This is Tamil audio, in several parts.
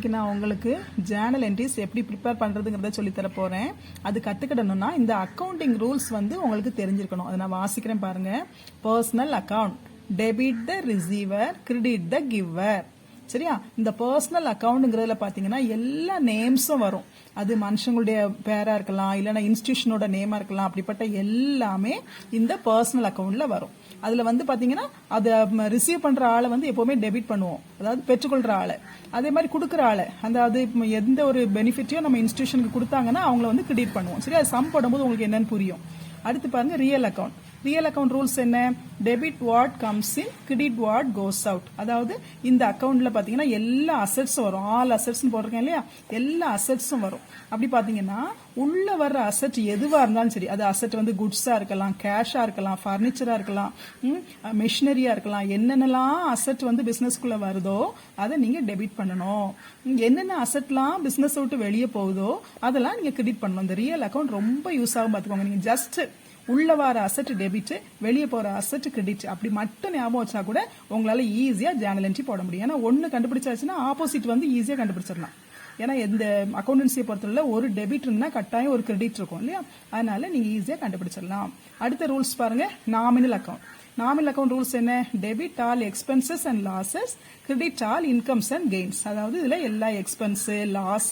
இன்னைக்கு நான் உங்களுக்கு ஜேர்னல் என்ட்ரிஸ் எப்படி ப்ரிப்பேர் பண்ணுறதுங்கிறத சொல்லித்தர போகிறேன். அது கற்றுக்கிடணும்னா இந்த அக்கௌண்டிங் ரூல்ஸ் வந்து உங்களுக்கு தெரிஞ்சிருக்கணும். அதை நான் வாசிக்கிறேன் பாருங்க. Personal account, debit the receiver, credit the giver. சரியா? இந்த பர்சனல் அக்கௌண்ட்ங்கிறதுல பார்த்தீங்கன்னா எல்லா நேம்ஸும் வரும். அது மனுஷங்களுடைய பேரா இருக்கலாம், இல்லைன்னா இன்ஸ்டிடியூஷனோட நேமா இருக்கலாம். அப்படிப்பட்ட எல்லாமே இந்த பர்சனல் அக்கௌண்ட்ல வரும். அதுல வந்து பாத்தீங்கன்னா அதை ரிசீவ் பண்ற ஆளை வந்து எப்பவுமே டெபிட் பண்ணுவோம், அதாவது பெற்றுக்கொள்ற ஆளை. அதே மாதிரி கொடுக்குற ஆளை, அதாவது எந்த ஒரு பெனிஃபிட்டையும் நம்ம இன்ஸ்டிடியூஷனுக்கு கொடுத்தாங்கன்னா அவங்கள வந்து கிரெடிட் பண்ணுவோம். சரி, அது சம் போடும்போது உங்களுக்கு என்னன்னு புரியும். அடுத்து பாருங்க real account. Real account rules என்ன? Debit what comes in, credit what goes out. அதாவது இந்த அக்கௌண்ட்ல பாத்தீங்கன்னா எல்லா அசெட்ஸும் வரும். ஆல் அசெட்ஸ் போட்டிருக்கேன் இல்லையா, எல்லா அசெட்ஸும் வரும். அப்படி பாத்தீங்கன்னா உள்ள வர்ற அசெட் எதுவா இருந்தாலும் சரி, அது அசெட் வந்து குட்ஸா இருக்கலாம், கேஷா இருக்கலாம், பர்னிச்சரா இருக்கலாம், மெஷினரியா இருக்கலாம், என்னென்னலாம் அசெட் வந்து பிசினஸ்க்குள்ள வருதோ அதை நீங்க டெபிட் பண்ணணும். என்னென்ன அசெட்லாம் பிசினஸ் விட்டு வெளியே போகுதோ அதெல்லாம் நீங்க கிரெடிட் பண்ணணும். இந்த ரியல் அக்கௌண்ட் ரொம்ப யூஸ் ஆகும் பாத்துக்கோங்க. நீங்க ஜஸ்ட் உள்ள வர அசெட் டெபிட், வெளியே போற அசெட் கிரெடிட், அப்படி மட்டும் ஞாபகம் வச்சா கூட உங்களால ஈஸியா ஜேர்னல் என்ட்ரி போட முடியும். ஏன்னா ஒன்னு கண்டுபிடிச்சாச்சுன்னா ஆப்போசிட் வந்து ஈஸியா கண்டுபிடிச்சிடலாம். ஏன்னா இந்த அக்கௌண்டன்சியை பொறுத்தவரை ஒரு டெபிட் இருந்தா கட்டாயம் ஒரு கிரெடிட் இருக்கும் இல்லையா, அதனால நீங்க ஈஸியா கண்டுபிடிச்சிடலாம். அடுத்த ரூல்ஸ் பாருங்க, nominal account. Nominal account rules என்ன? Debit all expenses and losses, credit all incomes and gains. அதாவது இதுல எல்லா எக்ஸ்பென்ஸ், லாஸ்,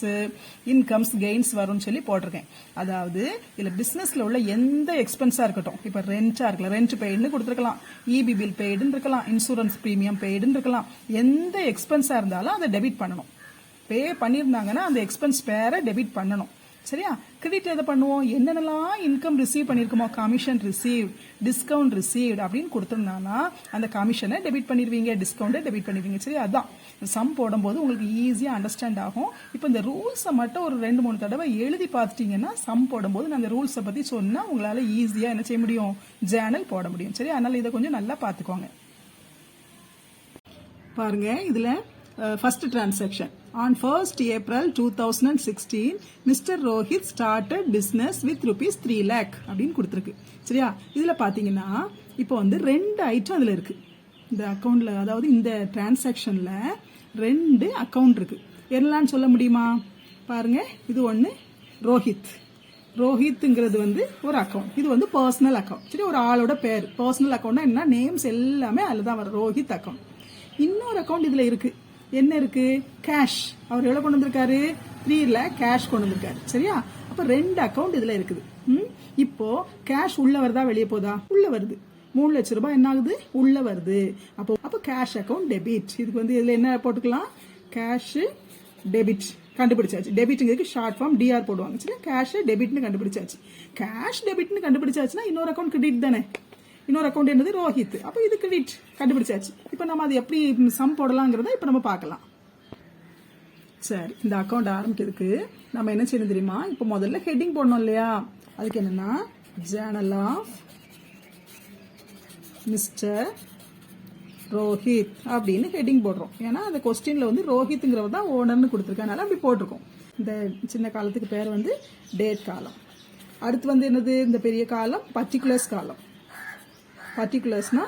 இன்கம்ஸ், கெயின்ஸ் வரும்னு சொல்லி போட்டிருக்கேன். அதாவது இதுல பிசினஸ்ல உள்ள எந்த எக்ஸ்பென்ஸா இருக்கட்டும், இப்ப ரெண்டா இருக்கலாம், ரெண்ட் பெய்டுன்னு கொடுத்துருக்கலாம், இபி பில் பெய்டுன்னு இருக்கலாம், இன்சூரன்ஸ் பிரீமியம் பெய்டுன்னு இருக்கலாம். எந்த எக்ஸ்பென்ஸா இருந்தாலும் அதை டெபிட் பண்ணணும். பே பண்ணியிருந்தாங்கன்னா அந்த எக்ஸ்பென்ஸ் பேரை டெபிட் பண்ணணும். சரியா? கிரெடிட் எதை பண்ணுவோம்? என்னென்னலாம் இன்கம் ரிசீவ் பண்ணிருக்கோமோ, கமிஷன் ரிசீவ், டிஸ்கவுண்ட் ரிசீவ்ட் அப்படின்னு கொடுத்துருந்தாங்கன்னா அந்த கமிஷனை டெபிட் பண்ணிடுவீங்க, டிஸ்கவுண்டை டெபிட் பண்ணிடுவீங்க. சரி, அதான் சம் போடும்போது உங்களுக்கு ஈஸியா அண்டர்ஸ்டாண்ட் ஆகும். இப்போ இந்த ரூல்ஸை மட்டும் ஒரு 2-3 தடவை எழுதி பார்த்துட்டீங்கன்னா சம் போடும்போது நான் அந்த ரூல்ஸை பத்தி சொன்னா உங்களால ஈஸியா என்ன செய்ய முடியும்? ஜேர்னல் போட முடியும். சரி, அதனால இதை கொஞ்சம் நல்லா பார்த்துக்கோங்க. பாருங்க, இதுல first transaction. On 1st April 2016, Mr. Rohit started business with rupees 3 lakh அப்படின்னு கொடுத்துருக்கு. சரியா? இதுல பாத்தீங்கன்னா இப்போ வந்து 2 ஐட்டம் அதுல இருக்கு இந்த அக்கௌண்ட்ல. அதாவது இந்த டிரான்சாக்ஷன்ல 2 அக்கௌண்ட் இருக்கு. என்னன்னு சொல்ல முடியுமா? பாருங்க, இது ஒன்னு ரோஹித். ரோஹித்ங்கிறது வந்து ஒரு அக்கௌண்ட், இது வந்து பர்சனல் அக்கௌண்ட். சரி, ஒரு ஆளோட பேர். பர்சனல் அக்கௌண்ட்னா என்ன? நேம்ஸ் எல்லாமே அதுலதான் வரும், ரோஹித் அக்கௌண்ட். இன்னொரு அக்கௌண்ட் இதுல இருக்கு. என்ன இருக்கு? கேஷ். அவர் எவ்வளவு கொண்டு வந்திருக்காரு? 3 lakh கேஷ் கொண்டு வந்திருக்காரு. சரியா? அப்ப 2 அக்கௌண்ட் இதுல இருக்குது. இப்போ கேஷ் உள்ள வருதா வெளியே போதா? உள்ள வருது. 3 லட்சம் ரூபாய் என்ன ஆகுது? உள்ள வருது. அப்போ கேஷ் அக்கௌண்ட் டெபிட். இதுக்கு வந்து இதுல என்ன போட்டுக்கலாம்? கேஷ் டெபிட் கண்டுபிடிச்சாச்சு. டெபிட்ங்கிறதுக்கு ஷார்ட் ஃபார்ம் டிஆர் போடுவாங்க. சரி, கேஷ் டெபிட்னு கண்டுபிடிச்சாச்சு. கேஷ் டெபிட்னு கண்டுபிடிச்சாச்சுன்னா இன்னொரு அக்கௌண்ட் கிரெடிட் தானே. இன்னொரு அக்கௌண்ட் என்னது? ரோஹித். அப்ப இது கிரெடிட் கண்டுபிடிச்சாச்சு. இப்ப நம்ம அது எப்படி சம் போடலாங்கிறத இப்ப நம்ம பார்க்கலாம். சரி, இந்த அக்கௌண்ட் ஆரம்பிக்கிறதுக்கு நம்ம என்ன செய்யணும் தெரியுமா? இப்ப முதல்ல ஹெட்டிங் போடணும் இல்லையா? அதுக்கு என்னன்னா ஜேர்னல் ஆஃப் மிஸ்டர் ரோஹித் அப்படின்னு ஹெட்டிங் போடுறோம். ஏன்னா அந்த கொஸ்டின்ல வந்து ரோஹித்ங்கிறவர் தான் ஓனர்னு கொடுத்துருக்கனால அப்படி போட்டிருக்கோம். இந்த சின்ன காலத்துக்கு பேர் வந்து டேட் காலம். அடுத்து வந்து என்னது? இந்த பெரிய காலம் பர்டிகுலர்ஸ் காலம். பர்டிகுலர்ஸ்னா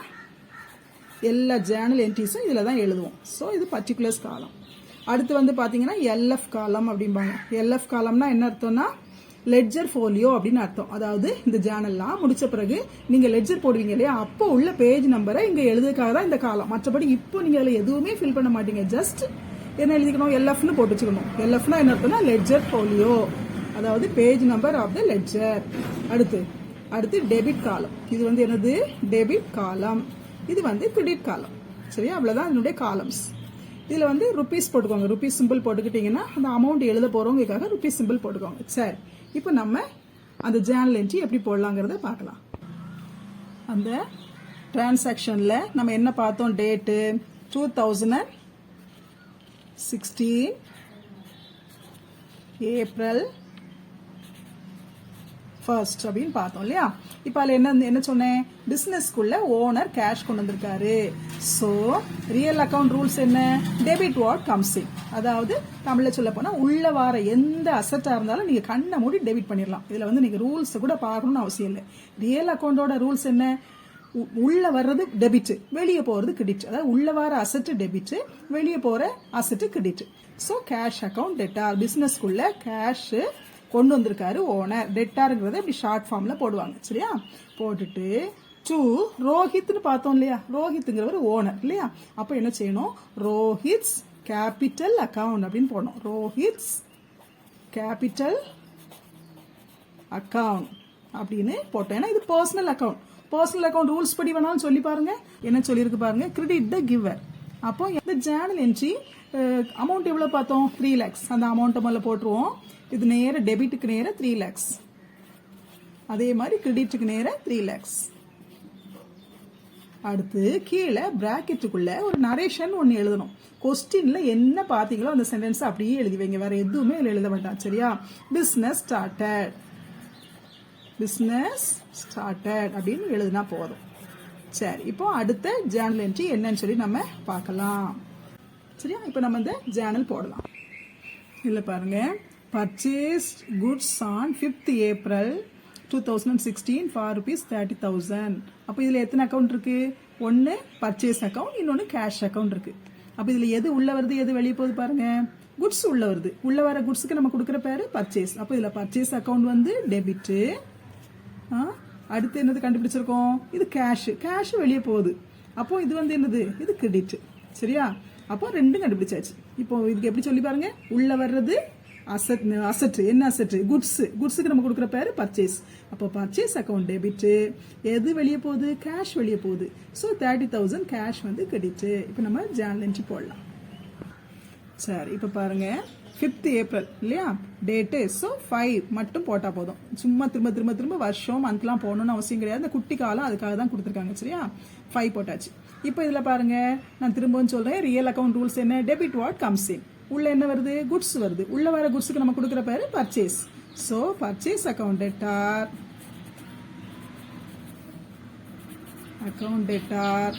எல்லா ஜேர்னல் என்ட்ரிஸும் இதில் தான் எழுதுவோம். ஸோ இது பர்டிகுலர்ஸ் காலம். அடுத்து வந்து பார்த்தீங்கன்னா எல்எஃப் காலம் அப்படிம்பாங்க. எல்எஃப் காலம்னா என்ன அர்த்தம்னா லெட்ஜர் ஃபோலியோ அப்படின்னு அர்த்தம். அதாவது இந்த ஜேர்னல்லாம் முடிச்ச பிறகு நீங்க லெட்ஜர் போடுவீங்க இல்லையா, அப்போ உள்ள பேஜ் நம்பரை இங்க எழுதுறதுக்காக தான் இந்த காலம். மற்றபடி இப்போ நீங்க அதில் எதுவுமே ஃபில் பண்ண மாட்டீங்க. ஜஸ்ட் என்ன எழுதிக்கணும்? எல்எஃப்னு போட்டு வச்சுக்கணும். எல்எஃப்னா என்ன அர்த்தம்னா லெட்ஜர் ஃபோலியோ, அதாவது page number of the ledger. அடுத்து டெபிட் காலம். இது வந்து என்னது? Debit column. இது வந்து கிரெடிட் காலம். சரியா? அவ்வளவுதான் இதனுடைய காலம்ஸ். இதுல வந்து ருபீஸ் போட்டுக்கோங்க. ருபீஸ் சிம்பிள் போட்டுக்கிட்டீங்கன்னா அந்த அமௌண்ட் எழுத போறவங்களுக்காக ருபீஸ் சிம்பிள் போட்டுக்கோங்க. சரி, இப்போ நம்ம அந்த ஜேர்னல் என்ட்ரி எப்படி போடலாங்கிறத பார்க்கலாம். அந்த டிரான்சாக்ஷன்ல நம்ம என்ன பார்த்தோம்? டேட்டு 2016 ஏப்ரல் 1st அப்படின்னு பார்த்தோம் இல்லையா? இப்ப அதுல என்ன சொன்னேன்? பிசினஸ்க்குள்ள ஓனர் கேஷ் கொண்டு வந்திருக்காரு. சோ ரியல் அக்கவுண்ட் ரூல்ஸ் என்ன? டெபிட் வாட் கம்ஸ் இன். அதாவது தமிழ்ல சொல்ல போனா உள்ள வார எந்த அசெட்டா இருந்தாலும் நீங்க கண்ணை மூடி டெபிட் பண்ணிடலாம். இதுல வந்து நீங்க ரூல்ஸ் கூட பார்க்கணும்னு அவசியம் இல்லை. ரியல் அக்கவுண்டோட ரூல்ஸ் என்ன? உள்ள வர்றது டெபிட், வெளியே போறது கிரெடிட். அதாவது உள்ள வர அசெட் டெபிட், வெளியே போற asset credit. So cash account debtor. பிசினஸ்க்குள்ள கேஷ் கொண்டு வந்திருக்காரு ஓனர். டெட்டாருங்கிறத இப்படி ஷார்ட் ஃபார்ம்ல போடுவாங்க. சரியா? போட்டுட்டு டு ரோஹித்னு பார்த்தோம் இல்லையா? ரோஹித்ங்கிறவர் ஓனர் இல்லையா? அப்போ என்ன செய்யணும்? ரோஹித்ஸ் கேபிட்டல் அக்கவுண்ட் அப்படின்னு போடணும். ரோஹித்ஸ் கேபிட்டல் அக்கவுண்ட் அப்படின்னு போட்டோம். ஏன்னா இது personal account. Personal account rules படி வேணாலும் சொல்லி பாருங்க. என்ன சொல்லியிருக்கு பாருங்க? கிரெடிட் த கிவர். அப்போ இந்த ஜேர்னல் என்ட்ரி அமௌண்ட் எவ்வளவு பார்த்தோம்? 3 lakhs. அந்த அமௌண்ட்டை மேல போட்டுருவோம். இது நேர டெபிட்டுக்கு நேர 3 lakhs. அதே மாதிரி கிரெடிட்டுக்கு நேர 3 lakhs. அடுத்து கீழே பிராக்கெட்டுக்குள்ள ஒரு நரேஷன் ஒன்னு எழுதணும். கொஸ்டின்ல என்ன பாத்தீங்களோ அந்த சென்டென்ஸ் அப்படியே எழுதி வைங்க. வேற எதுவுமே எழுத வேண்டாம். சரியா? பிசினஸ் ஸ்டார்டட், பிசினஸ் ஸ்டார்டட் அப்படின்னு எழுதினா போதும். சரி, இப்போ அடுத்த ஜேர்னல் என்ட்ரி என்னன்னு சொல்லி நம்ம பார்க்கலாம். சரியா? இப்போ நம்ம இந்த ஜேர்னல் போடலாம். இல்ல பாருங்க, purchased goods on 5th April 2016 for ₹30,000. அப்போ இதுல எத்தனை அக்கவுண்ட் இருக்கு? ஒன்னு பர்ச்சேஸ் அக்கவுண்ட், இன்னொன்னு கேஷ் அக்கவுண்ட் இருக்கு. அப்ப இதுல எது உள்ள வருது, எது வெளியே போகுது பாருங்க? குட்ஸ் உள்ள வருது. உள்ள வர குட்ஸ்க்கு நம்ம கொடுக்குற பேரு பர்ச்சேஸ். அப்போ இதுல பர்ச்சேஸ் அக்கவுண்ட் வந்து டெபிட். அடுத்து என்னது கண்டுபிடிச்சிருக்கோம்? இது கேஷ். கேஷ் வெளியே போகுது. அப்போ இது வந்து என்னது? இது கிரெடிட். சரியா? அப்போ ரெண்டும் கண்டுபிடிச்சாச்சு. இப்போ இதுக்கு எப்படி சொல்லி பாருங்க? உள்ள வர்றது அசெட். என்ன அசெட்? குட்ஸ். குட்ஸுக்கு நம்ம கொடுக்குற பேரு பர்ச்சேஸ். அப்போ பர்ச்சேஸ் அக்கவுண்ட் டெபிட். எது வெளியே போகுது? கேஷ் வெளியே போகுது. ஸோ 30,000 கேஷ் வந்து கிரெடிட். இப்போ நம்ம ஜேர்னல் என்ட்ரி போடலாம். சரி, இப்போ பாருங்க 5th April இல்லையா? டேட்டு. ஸோ 5 மட்டும் போட்டா போதும். சும்மா திரும்ப திரும்ப திரும்ப வருஷம் மந்த்லாம் போகணும்னு அவசியம் கிடையாது. இந்த குட்டி காலம் அதுக்காக தான் கொடுத்துருக்காங்க. சரியா? 5 போட்டாச்சு. இப்போ இதுல பாருங்க, நான் திரும்பவும் சொல்றேன், ரியல் அக்கவுண்ட் ரூல்ஸ் என்ன? டெபிட் வாட் கம்ஸ் இன். உள்ள என்ன வருது? குட்ஸ் வருது. உள்ள வர குட்ஸுக்கு நம்ம கொடுக்குற பேரு purchase. So purchase account debtor, account debtor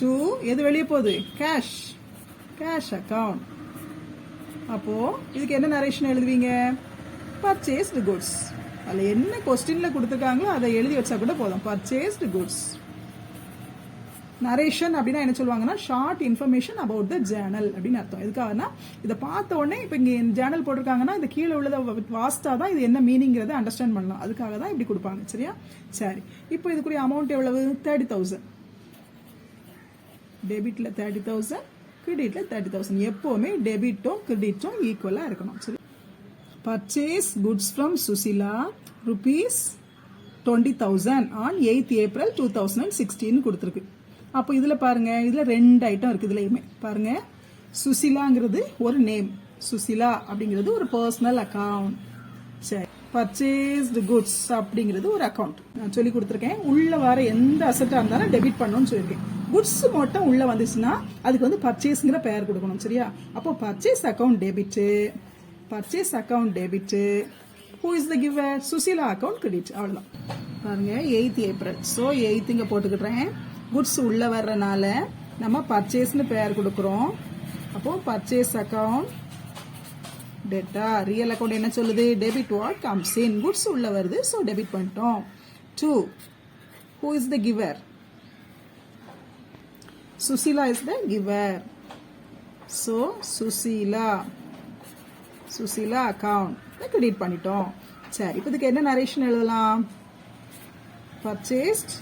to எது வெளியே போகுது? Cash, cash account. அப்போ இதுக்கு என்ன நரேஷன் எழுதுவீங்க? Purchased goods. அதுல என்ன கொஸ்டின்ல கொடுத்துருக்காங்களோ அதை எழுதி வச்சா கூட போதும். Purchased goods. நரேஷன் அப்படின்னா என்ன சொல்லுவாங்கன்னா, short information about the Journal அப்படின்னு அர்த்தம். எதுக்காகனா, இதை பார்த்த உடனே இப்போ இங்கே ஜேர்னல் போட்டிருக்காங்கன்னா இந்த கீழே உள்ளதை வாஸ்தா தான் இது என்ன மீனிங்கிறத அண்டர்ஸ்டாண்ட் பண்ணலாம். அதுக்காக தான் இப்படி கொடுப்பாங்க. சரியா? சரி, இப்போ இதுக்குரிய அமௌண்ட் எவ்வளவு? 30,000. டெபிட்ல 30,000, கிரெடிட்ல 30,000. எப்பவுமே டெபிட்டும் கிரெடிட்டும் ஈக்குவலா இருக்கணும். சரி. Purchase goods from Sushila ₹20,000 on 8th April 2016 கொடுத்துருக்கு. அப்போ இதுல பாருங்க, இதுல 2 ஐட்டம் இருக்கு. இதுலயுமே பாருங்க, சுசிலாங்கிறது ஒரு நேம், சுசிலா அப்படிங்கிறது ஒரு பர்சனல் அக்கவுண்ட். சரி, பர்ச்சேஸ்டு குட்ஸ் அப்படிங்கிறது ஒரு அக்கவுண்ட். நான் சொல்லி கொடுத்துருக்கேன், உள்ள வர எந்த அசெட்டா இருந்தாலும் டெபிட் பண்ணணும்னு சொல்லியிருக்கேன். குட்ஸ் மட்டும் உள்ள வந்துச்சுன்னா அதுக்கு வந்து பர்ச்சேஸ்ங்கிற பெயர் கொடுக்கணும். சரியா? அப்போ purchase account debit, purchase account debit. Who is the giver? Sushila account credit. அவ்வளவுதான். பாருங்க, 8th April. ஸோ 8 இங்க போட்டுக்கிட்டேன். குட்ஸ் உள்ள வர்றனால நம்ம பர்ச்சேஸ்னு பெயர் கொடுக்கிறோம். அப்போ பர்ச்சேஸ் அக்கவுண்ட் டெட்டா. ரியல் அக்கவுண்ட் என்ன சொல்லுது? Debit what comes in. Goods உள்ள வருது, ஸோ டெபிட் பண்ணிட்டோம். 2. Who is the giver? Sushila is the giver. So Sushila, Sushila account credit பண்ணிட்டோம். சரி, இப்போ இதுக்கு என்ன நரேஷன் எழுதலாம்? Purchased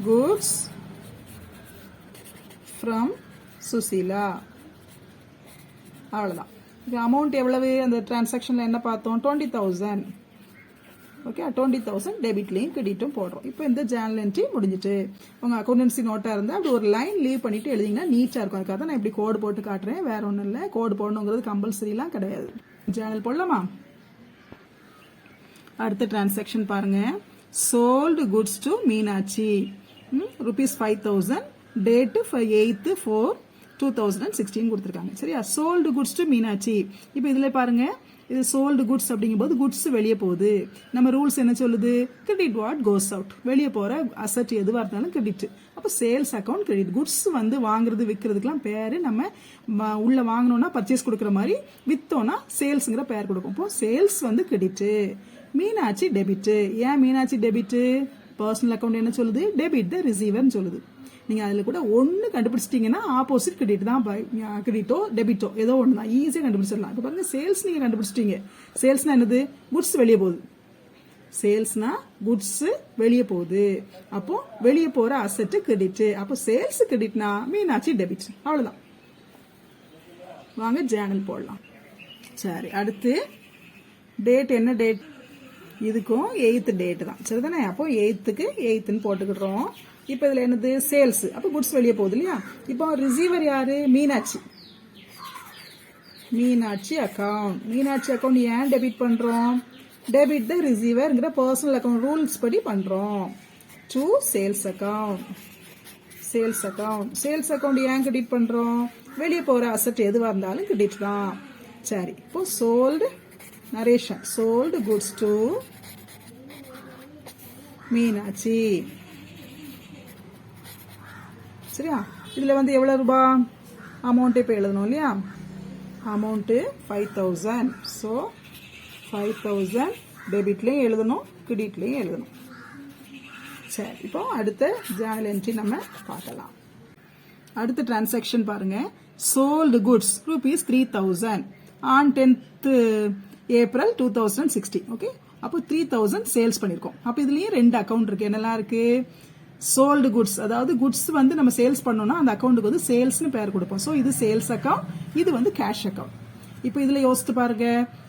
goods from Sushila. அவ்வளவுதான். இது அமௌண்ட் எவ்வளவு? அந்த டிரான்சாக்ஷன்ல என்ன பார்த்தோம்? 20,000. ஓகே, 20,000 டெபிட்லையும் கிரெடிட்டும் போடுறோம். இப்போ இந்த ஜேர்னல் என்ட்ரி முடிஞ்சிட்டு. உங்க அக்கௌண்டன்சி நோட்டா இருந்தா அப்படி ஒரு லைன் லீவ் பண்ணிட்டு எழுதிங்கன்னா நீட்டா இருக்கும். அதுக்காக தான் நான் இப்படி கோடு போட்டு காட்டுறேன். வேற ஒன்றும் இல்லை. கோடு போடணுங்கிறது கம்பல்சரிலாம் கிடையாது. ஜேர்னல் போடலாமா? அடுத்த டிரான்சாக்ஷன் பாருங்க. sold goods to Meenakshi ₹5,000. Date 8th 4 2016 கொடுத்துருக்காங்க. சரியா? Sold goods to Meenakshi. இப்போ இதுல பாருங்க, இது சோல்டு குட்ஸ் அப்படிங்கும்போது குட்ஸ் வெளியே போகுது. நம்ம ரூல்ஸ் என்ன சொல்லுது? Credit what goes out. வெளியே போற அசெட் எதுவா இருந்தாலும் கிரெடிட். அப்போ சேல்ஸ் அக்கவுண்ட் கிரெடிட். குட்ஸ் வந்து வாங்குறது விற்கிறதுக்கெல்லாம் பேரு நம்ம உள்ள வாங்கணும்னா பர்ச்சேஸ் கொடுக்குற மாதிரி, வித்தோம்னா சேல்ஸ்ங்கிற பேர் கொடுக்கும். இப்போ சேல்ஸ் வந்து கிரெடிட், மீனாட்சி டெபிட். ஏன் மீனாட்சி டெபிட்? பர்சனல் அக்கௌண்ட் என்ன சொல்லுது? டெபிட் த ரிசீவர்னு சொல்லுது. நீங்க அதுல கூட ஒன்னு கண்டுபிடிச்சிட்டீங்கன்னா ஆப்போசிட் கிரெடிட் தான், கிரெடிட்டோ டெபிட்டோ ஏதோ ஒன்று தான், ஈஸியாக கண்டுபிடிச்சிடலாம். இப்போ பாருங்க சேல்ஸ் நீங்க கண்டுபிடிச்சிட்டீங்க. சேல்ஸ்னா என்னது? குட்ஸ் வெளியே போகுது. சேல்ஸ்னா குட்ஸ் வெளியே போகுது. அப்போ வெளியே போற அசெட் கிரெடிட். அப்போ சேல்ஸ் கிரெடிட்னா மீனாட்சி டெபிட். அவ்வளவுதான். வாங்க ஜேர்னல் போடலாம். சரி, அடுத்து டேட் என்ன டேட்? இதுக்கும் 8th டேட் தான், சரிதானே? அப்போ 8க்கு 8ன்னு போட்டுக்கிடுறோம். இப்போ இதுல என்னது? சேல்ஸ். அப்போ குட்ஸ் வெளியே போகுது இல்லையா? இப்போ ரிசீவர் யாரு? மீனாட்சி. மீனாட்சி அக்கவுண்ட். மீனாட்சி அக்கவுண்ட் ஏன் டெபிட் பண்றோம்? டெபிட் த ரிசீவர்ங்கிற பர்சனல் அக்கவுண்ட் ரூல்ஸ் படி பண்றோம். To sales account. Sales account. Sales account ஏன் கிரெடிட் பண்றோம்? வெளியே போற அசெட் எதுவா இருந்தாலும் கிரெடிட் தான். சரி, இப்போ sold narration. Sold goods to Meenakshi. சரியா? இதுல வந்து எவ்வளவு ரூபாய் அமௌண்ட் இப்ப எழுதணும் இல்லையா? அமௌண்ட் 5000. ஸோ 5000 டெபிட்லையும் எழுதணும், கிரெடிட்லையும் எழுதணும். சரி, இப்போ அடுத்த ஜேர்னல் என்ட்ரி நம்ம பார்க்கலாம். அடுத்த டிரான்சாக்ஷன் பாருங்க. Sold goods rupees 3000 on 10th April 2016. Okay, அப்போ 3000 சேல்ஸ் பண்ணிருக்கோம். அப்போ இதுலயும் 2 அக்கவுண்ட் இருக்கு. என்னெல்லாம் இருக்கு? சோல்டு குட்ஸ், அதாவது குட்ஸ் வந்து நம்ம சேல்ஸ் பண்ணோம்னா அந்த அக்கௌண்ட்டுக்கு வந்து சேல்ஸ்னு பேர் கொடுப்போம். ஸோ இது சேல்ஸ் அக்கவுண்ட், இது வந்து கேஷ் அக்கவுண்ட். இப்போ இதுல யோசித்து பாருங்க.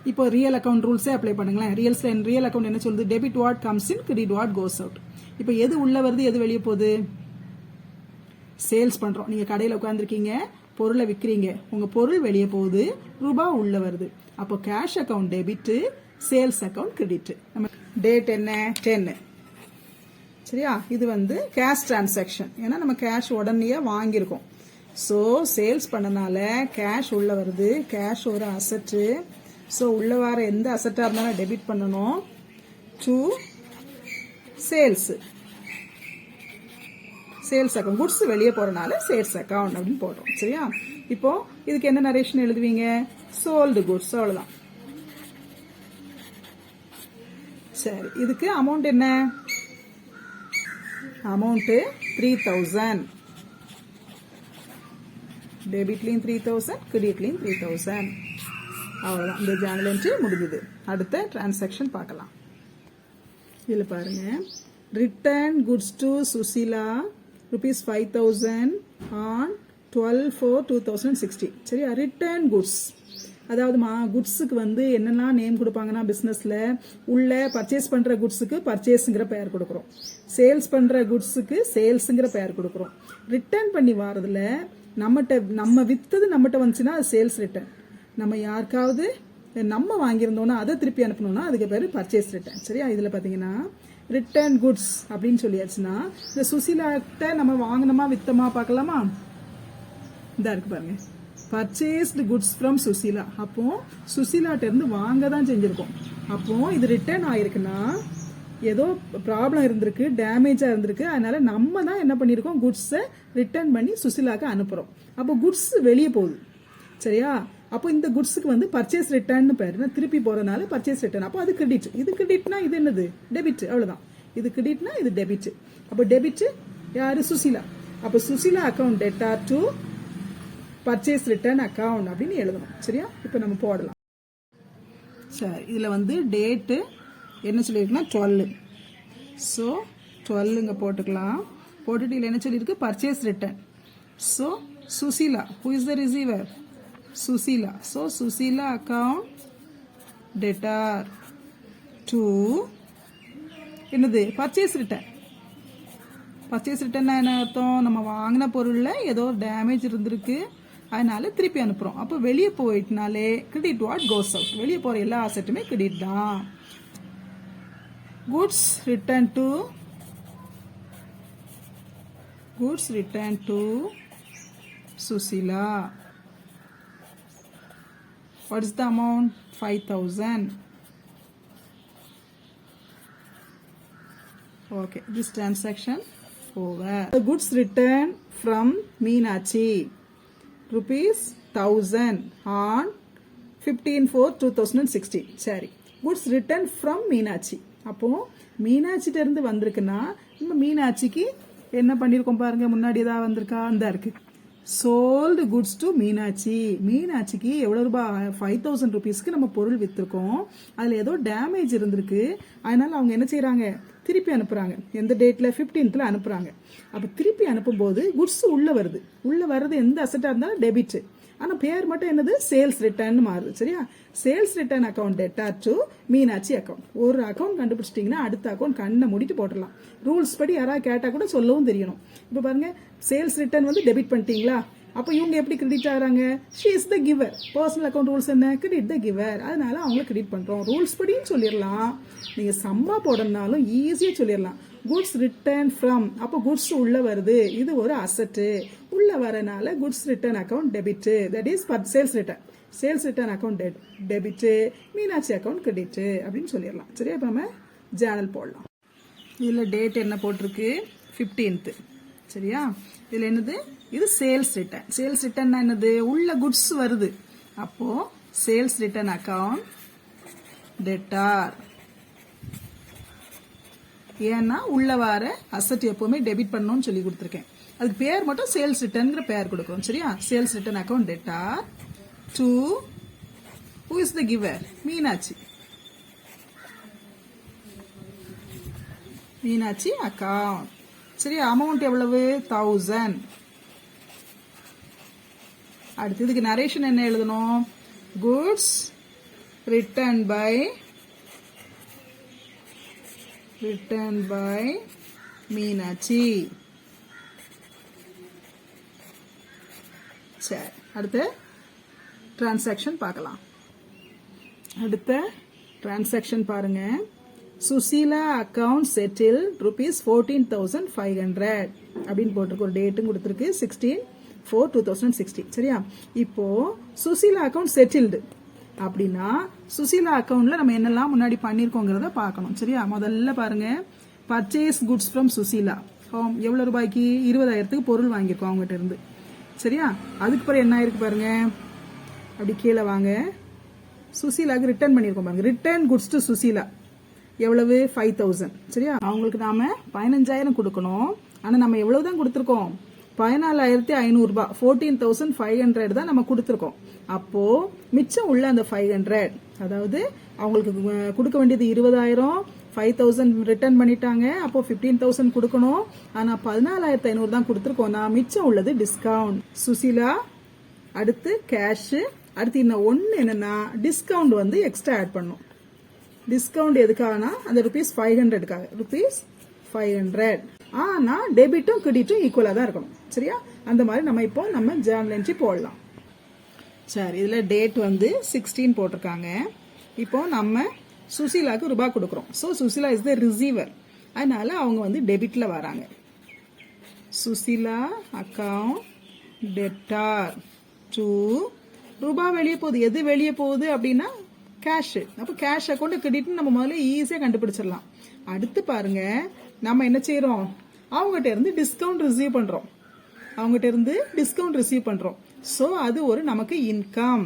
இப்போ ரியல் அக்கவுண்ட் ரூல்ஸே அப்ளை பண்ணுங்களேன். ரியல் அக்கவுண்ட் என்ன சொல்லுது? Debit what comes in, credit what goes out. இப்போ எது உள்ள வருது, எது வெளியே போகுது? சேல்ஸ் பண்றோம். நீங்க கடையில் உட்காந்துருக்கீங்க, பொருளை விற்கிறீங்க, உங்க பொருள் வெளியே போகுது, ரூபாய் உள்ள வருது. அப்போ cash account debit, sales account credit. நம்ம டேட் என்ன? 10. சரியா? இது வந்து கேஷ் டிரான்சாக்ஷன். ஏன்னா நம்ம கேஷ் உடனே வாங்கியிருக்கோம். ஸோ சேல்ஸ் பண்ணனால கேஷ் உள்ள வருது. கேஷ் ஒரு அசெட். ஸோ உள்ள வர எந்த அசெட்டா இருந்தாலும் டெபிட் பண்ணணும். To sales. Sales account. Goods வெளியே போறனால சேல்ஸ் அக்கவுண்ட் அப்படின்னு போடுறோம். சரியா? இப்போ இதுக்கு என்ன நரேஷன் எழுதுவீங்க? Sold goods. அவ்வளவுதான். சரி, இதுக்கு அமௌண்ட் என்ன? அமௌண்ட் 3000. டெபிட்லயும் 3000, கிரெடிட்லயும் 3000. அவ்வளவுதான். இந்த ஜேர்னல் என்ட்ரி முடிஞ்சது. அடுத்த டிரான்சாக்ஷன் பார்க்கலாம். இதுல பாருங்க. Return goods to Sushila rupees 5000 on 12/4/2016. சரியா? ரிட்டர்ன் குட்ஸ், அதாவது குட்ஸுக்கு வந்து என்னெல்லாம் நேம் கொடுப்பாங்கன்னா பிசினஸ்ல உள்ள பர்ச்சேஸ் பண்ற குட்ஸுக்கு பர்ச்சேஸ்ங்கிற பெயர் கொடுக்குறோம், சேல்ஸ் பண்ற குட்ஸுக்கு சேல்ஸ்ங்கிற பெயர் கொடுக்குறோம். ரிட்டர்ன் பண்ணி வரதுல நம்ம வித்தது நம்மகிட்ட வந்துச்சுன்னா அது சேல்ஸ் ரிட்டர்ன். நம்ம யாருக்காவது நம்ம வாங்கியிருந்தோம்னா அதை திருப்பி அனுப்பணும்னா அதுக்கு பேர் பர்ச்சேஸ் ரிட்டர்ன். சரியா? இதுல பாத்தீங்கன்னா ரிட்டர்ன் குட்ஸ் அப்படின்னு சொல்லியாச்சுன்னா இந்த சுசீலாட்ட நம்ம வாங்கினோமா வித்தமா பார்க்கலாமா? இதா இருக்கு பாருங்க. Purchased goods from Sushila. அப்போ சுசீலாட்ட இருந்து வாங்க தான் செஞ்சிருக்கோம். அப்போ இது ரிட்டர்ன் ஆயிருக்குன்னா ஏதோ ப்ராப்ளம் இருந்திருக்கு, டேமேஜா இருந்திருக்கு. அதனால நம்ம தான் என்ன பண்ணிருக்கோம்? குட்ஸை ரிட்டர்ன் பண்ணி சுசீலாக்கு அனுப்புறோம். அப்போ குட்ஸ் வெளியே போகுது. சரியா? அப்போ இந்த குட்ஸுக்கு வந்து பர்ச்சேஸ் ரிட்டர்ன் பேர். திருப்பி போறதுனால பர்ச்சேஸ் ரிட்டர்ன். அப்போ அது கிரெடிட். இது கிரெடிட்னா இது என்னது? டெபிட். அவ்வளவுதான். இது கிரெடிட்னா இது டெபிட். அப்போ டெபிட் யாரு? சுசீலா. அப்போ Sushila account debtor to purchase return account அப்படின்னு எழுதணும். சரியா? இப்போ நம்ம போடலாம். சரி, இதுல வந்து டேட்டு என்ன சொல்லியிருக்குன்னா 12. ஸோ 12 இங்க போட்டுக்கலாம். போட்டுட்டு இதுல என்ன சொல்லியிருக்கு? Purchase return. So Susheela, who is the receiver? Susheela. So Susheela account debtor to என்னது? Purchase return. பர்ச்சேஸ் ரிட்டர்ன் என்ன அர்த்தம்? நம்ம வாங்கின பொருள்ல ஏதோ டேமேஜ் இருந்திருக்கு, அதனால திருப்பி அனுப்புறோம். அப்போ வெளியே போயிட்டனாலே கிரெடிட் வாட் கோஸ் அவுட். வெளியே போற எல்லா அசெட்டுமே கிரெடிட் தான். Goods return to Sushila. What is the amount? 5000. Okay, this transaction over. The goods returned from Meenachi rupees 1000 on 15/4/2016. சரி, குட்ஸ் ரிட்டர்ன் ஃப்ரம் மீனாட்சி. அப்போ மீனாட்சிட்ட இருந்து வந்திருக்குன்னா நம்ம மீனாட்சிக்கு என்ன பண்ணியிருக்கோம் பாருங்க, முன்னாடி ஏதாவது வந்திருக்கா, அந்த இருக்கு. Sold goods to Meenakshi. மீனாட்சிக்கு எவ்வளோ ரூபாய், 5000 rupeesக்கு நம்ம பொருள் விற்றுருக்கோம். அதில் ஏதோ டேமேஜ் இருந்திருக்கு. அதனால அவங்க என்ன செய்கிறாங்க, திருப்பி அனுப்புகிறாங்க. எந்த டேட்டில், 15th அனுப்புகிறாங்க. அப்போ திருப்பி அனுப்பும்போது குட்ஸ் உள்ளே வருது. உள்ளே வர்றது எந்த அசட்டாக இருந்தாலும் டெபிட். ஆனால் பேர் மட்டும் என்னது, சேல்ஸ் ரிட்டர்ன் மாறுது. சரியா, sales return account debtor to Meenakshi account. ஒரு அக்கௌண்ட் கண்டுபிடிச்சிட்டிங்கன்னா அடுத்த அக்கௌண்ட் கண்ணை மூடிட்டு போட்டுடலாம். ரூல்ஸ் படி யாராவது கேட்டால் கூட சொல்லவும் தெரியணும். இப்போ பாருங்க, சேல்ஸ் ரிட்டர்ன் வந்து டெபிட் பண்ணிட்டீங்களா, அப்போ இவங்க எப்படி கிரெடிட் ஆகிறாங்க, she is the giver. Personal account rules என்ன, கிரெடிட் த கிவர். அதனால அவங்கள கிரெடிட் பண்ணுறோம். ரூல்ஸ் படியும் சொல்லிடலாம். நீங்கள் சம்பா போடணும்னாலும் ஈஸியாக சொல்லிடலாம். குட்ஸ் ரிட்டர்ன் ஃப்ரம், அப்போ குட்ஸ் உள்ள வருது, இது ஒரு அசட்டு. உள்ள வரனால goods return account debit, that is sales return. Sales return account debit, Meenakshi account credit அப்படின்னு சொல்லிடலாம். சரியா, இப்போ நம்ம ஜேர்னல் போடலாம். இதில் டேட் என்ன போட்டிருக்கு, 15th. சரியா, இதில் என்னது, இது சேல்ஸ் ரிட்டர்ன். சேல்ஸ் ரிட்டர்ன் என்னது, உள்ள குட்ஸ் வருது. அப்போ சேல்ஸ் ரிட்டர்ன் அக்கௌண்ட் டெட்டார். ஏன்னா உள்ள வர அசட் எப்பவுமே டெபிட் பண்ணணும்னு சொல்லி கொடுத்துருக்கேன். அதுக்கு பேர் மட்டும் சேல்ஸ் ரிட்டர்ன்ங்கிற பேர் கொடுக்குறோம். சரியா, sales return account debtor to who is the giver, Meenakshi. Meenakshi account. சரியா, அமௌண்ட் எவ்வளவு, 1000. அடுத்து இதுக்கு நரேஷன் என்ன எழுதணும், குட்ஸ் ரிட்டர்ன் பை மீனாட்சி. சரி, அடுத்து டிரான்சாக்ஷன் பார்க்கலாம். அடுத்த டிரான்சாக்ஷன் பாருங்க, சுசீலா அக்கவுண்ட் செட்டில் ₹14,500 அப்படின்னு போட்டிருக்கு. ஒரு டேட்டும் கொடுத்துருக்கு, 16/4/2016. சரியா, இப்போ சுசீலா அக்கவுண்ட் செட்டில்டு அப்படின்னா சுசீலா அக்கவுண்ட்ல நம்ம என்னெல்லாம் முன்னாடி பண்ணிருக்கோங்கிறத பார்க்கணும். சரியா, முதல்ல பாருங்க, பர்ச்சேஸ் குட்ஸ் ஃப்ரம் சுசீலா. எவ்வளவு ரூபாய்க்கு, 20,000க்கு பொருள் வாங்கியிருக்கோம் அவங்ககிட்ட இருந்து. சரியா, அதுக்கு பிறகு என்ன ஆயிருக்கு பாருங்க, அப்படி கீழே வாங்க, சுசீலாக்கு ரிட்டர்ன் பண்ணியிருக்கோம் பாருங்க. ரிட்டர்ன் குட்ஸ் டு சுசீலா எவ்வளவு, 5,000. சரியா, அவங்களுக்கு நாம 15,000 கொடுக்கணும். ஆனா நம்ம எவ்வளவுதான் கொடுத்துருக்கோம், 14,500 ரூபாய், 14,500 தான் நம்ம கொடுத்துருக்கோம். அப்போ மிச்சம் உள்ள அந்த 500, அதாவது அவங்களுக்கு கொடுக்க வேண்டியது 20,000, 5,000 ரிட்டர்ன் பண்ணிட்டாங்க. அப்போ 15,000 கொடுக்கணும். ஆனா 14,500 தான் கொடுத்துருக்கோம். நான் மிச்சம் உள்ளது டிஸ்கவுண்ட். சுசீலா, அடுத்து கேஷ், அடுத்து இன்னும் ஒன்னு என்னன்னா டிஸ்கவுண்ட் வந்து எக்ஸ்ட்ரா ஆட் பண்ணும். டிஸ்கவுண்ட் எதுக்காகனா அந்த ₹500க்காக, ₹500. ஆனா டெபிட்டும் கிரெடிட்டும் ஈக்குவலா தான் இருக்கணும். சரியா, அந்த மாதிரி நம்ம இப்போ ஜேர்னல் என்ட்ரி போடலாம். சரி, இதுல டேட் வந்து 16 போட்டிருக்காங்க. இப்போ நம்ம சுசீலாக்கு ரூபாய் கொடுக்குறோம். So Sushila is the receiver. அதனால அவங்க வந்து டெபிட்ல வராங்க. சுசீலா அக்கவுண்ட் டெட்டார் டு ரூபாய் வெளியே போகுது. எது வெளியே போகுது அப்படின்னா கேஷ். அப்போ கேஷ் அக்கௌண்ட் கிரெடிட் நம்ம முதல்ல ஈஸியாக கண்டுபிடிச்சிடலாம். அடுத்து பாருங்க, நம்ம என்ன செய்யறோம், அவங்ககிட்ட இருந்து டிஸ்கவுண்ட் ரிசீவ் பண்றோம். ஸோ அது ஒரு நமக்கு இன்கம்.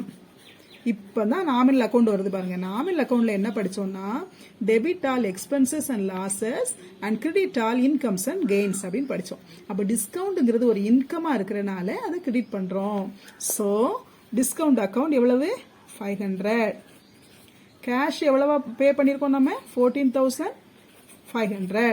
இப்பதான் நாமினல் அக்கௌண்ட் வருது பாருங்க. நாமினல் அக்கௌண்ட்ல என்ன படிச்சோம்னா, debit all expenses and losses and credit all incomes and gains அப்படின்னு படிச்சோம். அப்ப டிஸ்கவுண்ட்ங்கிறது ஒரு இன்கமா இருக்கிறனால அதை கிரெடிட் பண்றோம். ஸோ டிஸ்கவுண்ட் அக்கௌண்ட் எவ்வளவு, 500. கேஷ் எவ்வளவா பே பண்ணிருக்கோம் நம்ம, 14,500.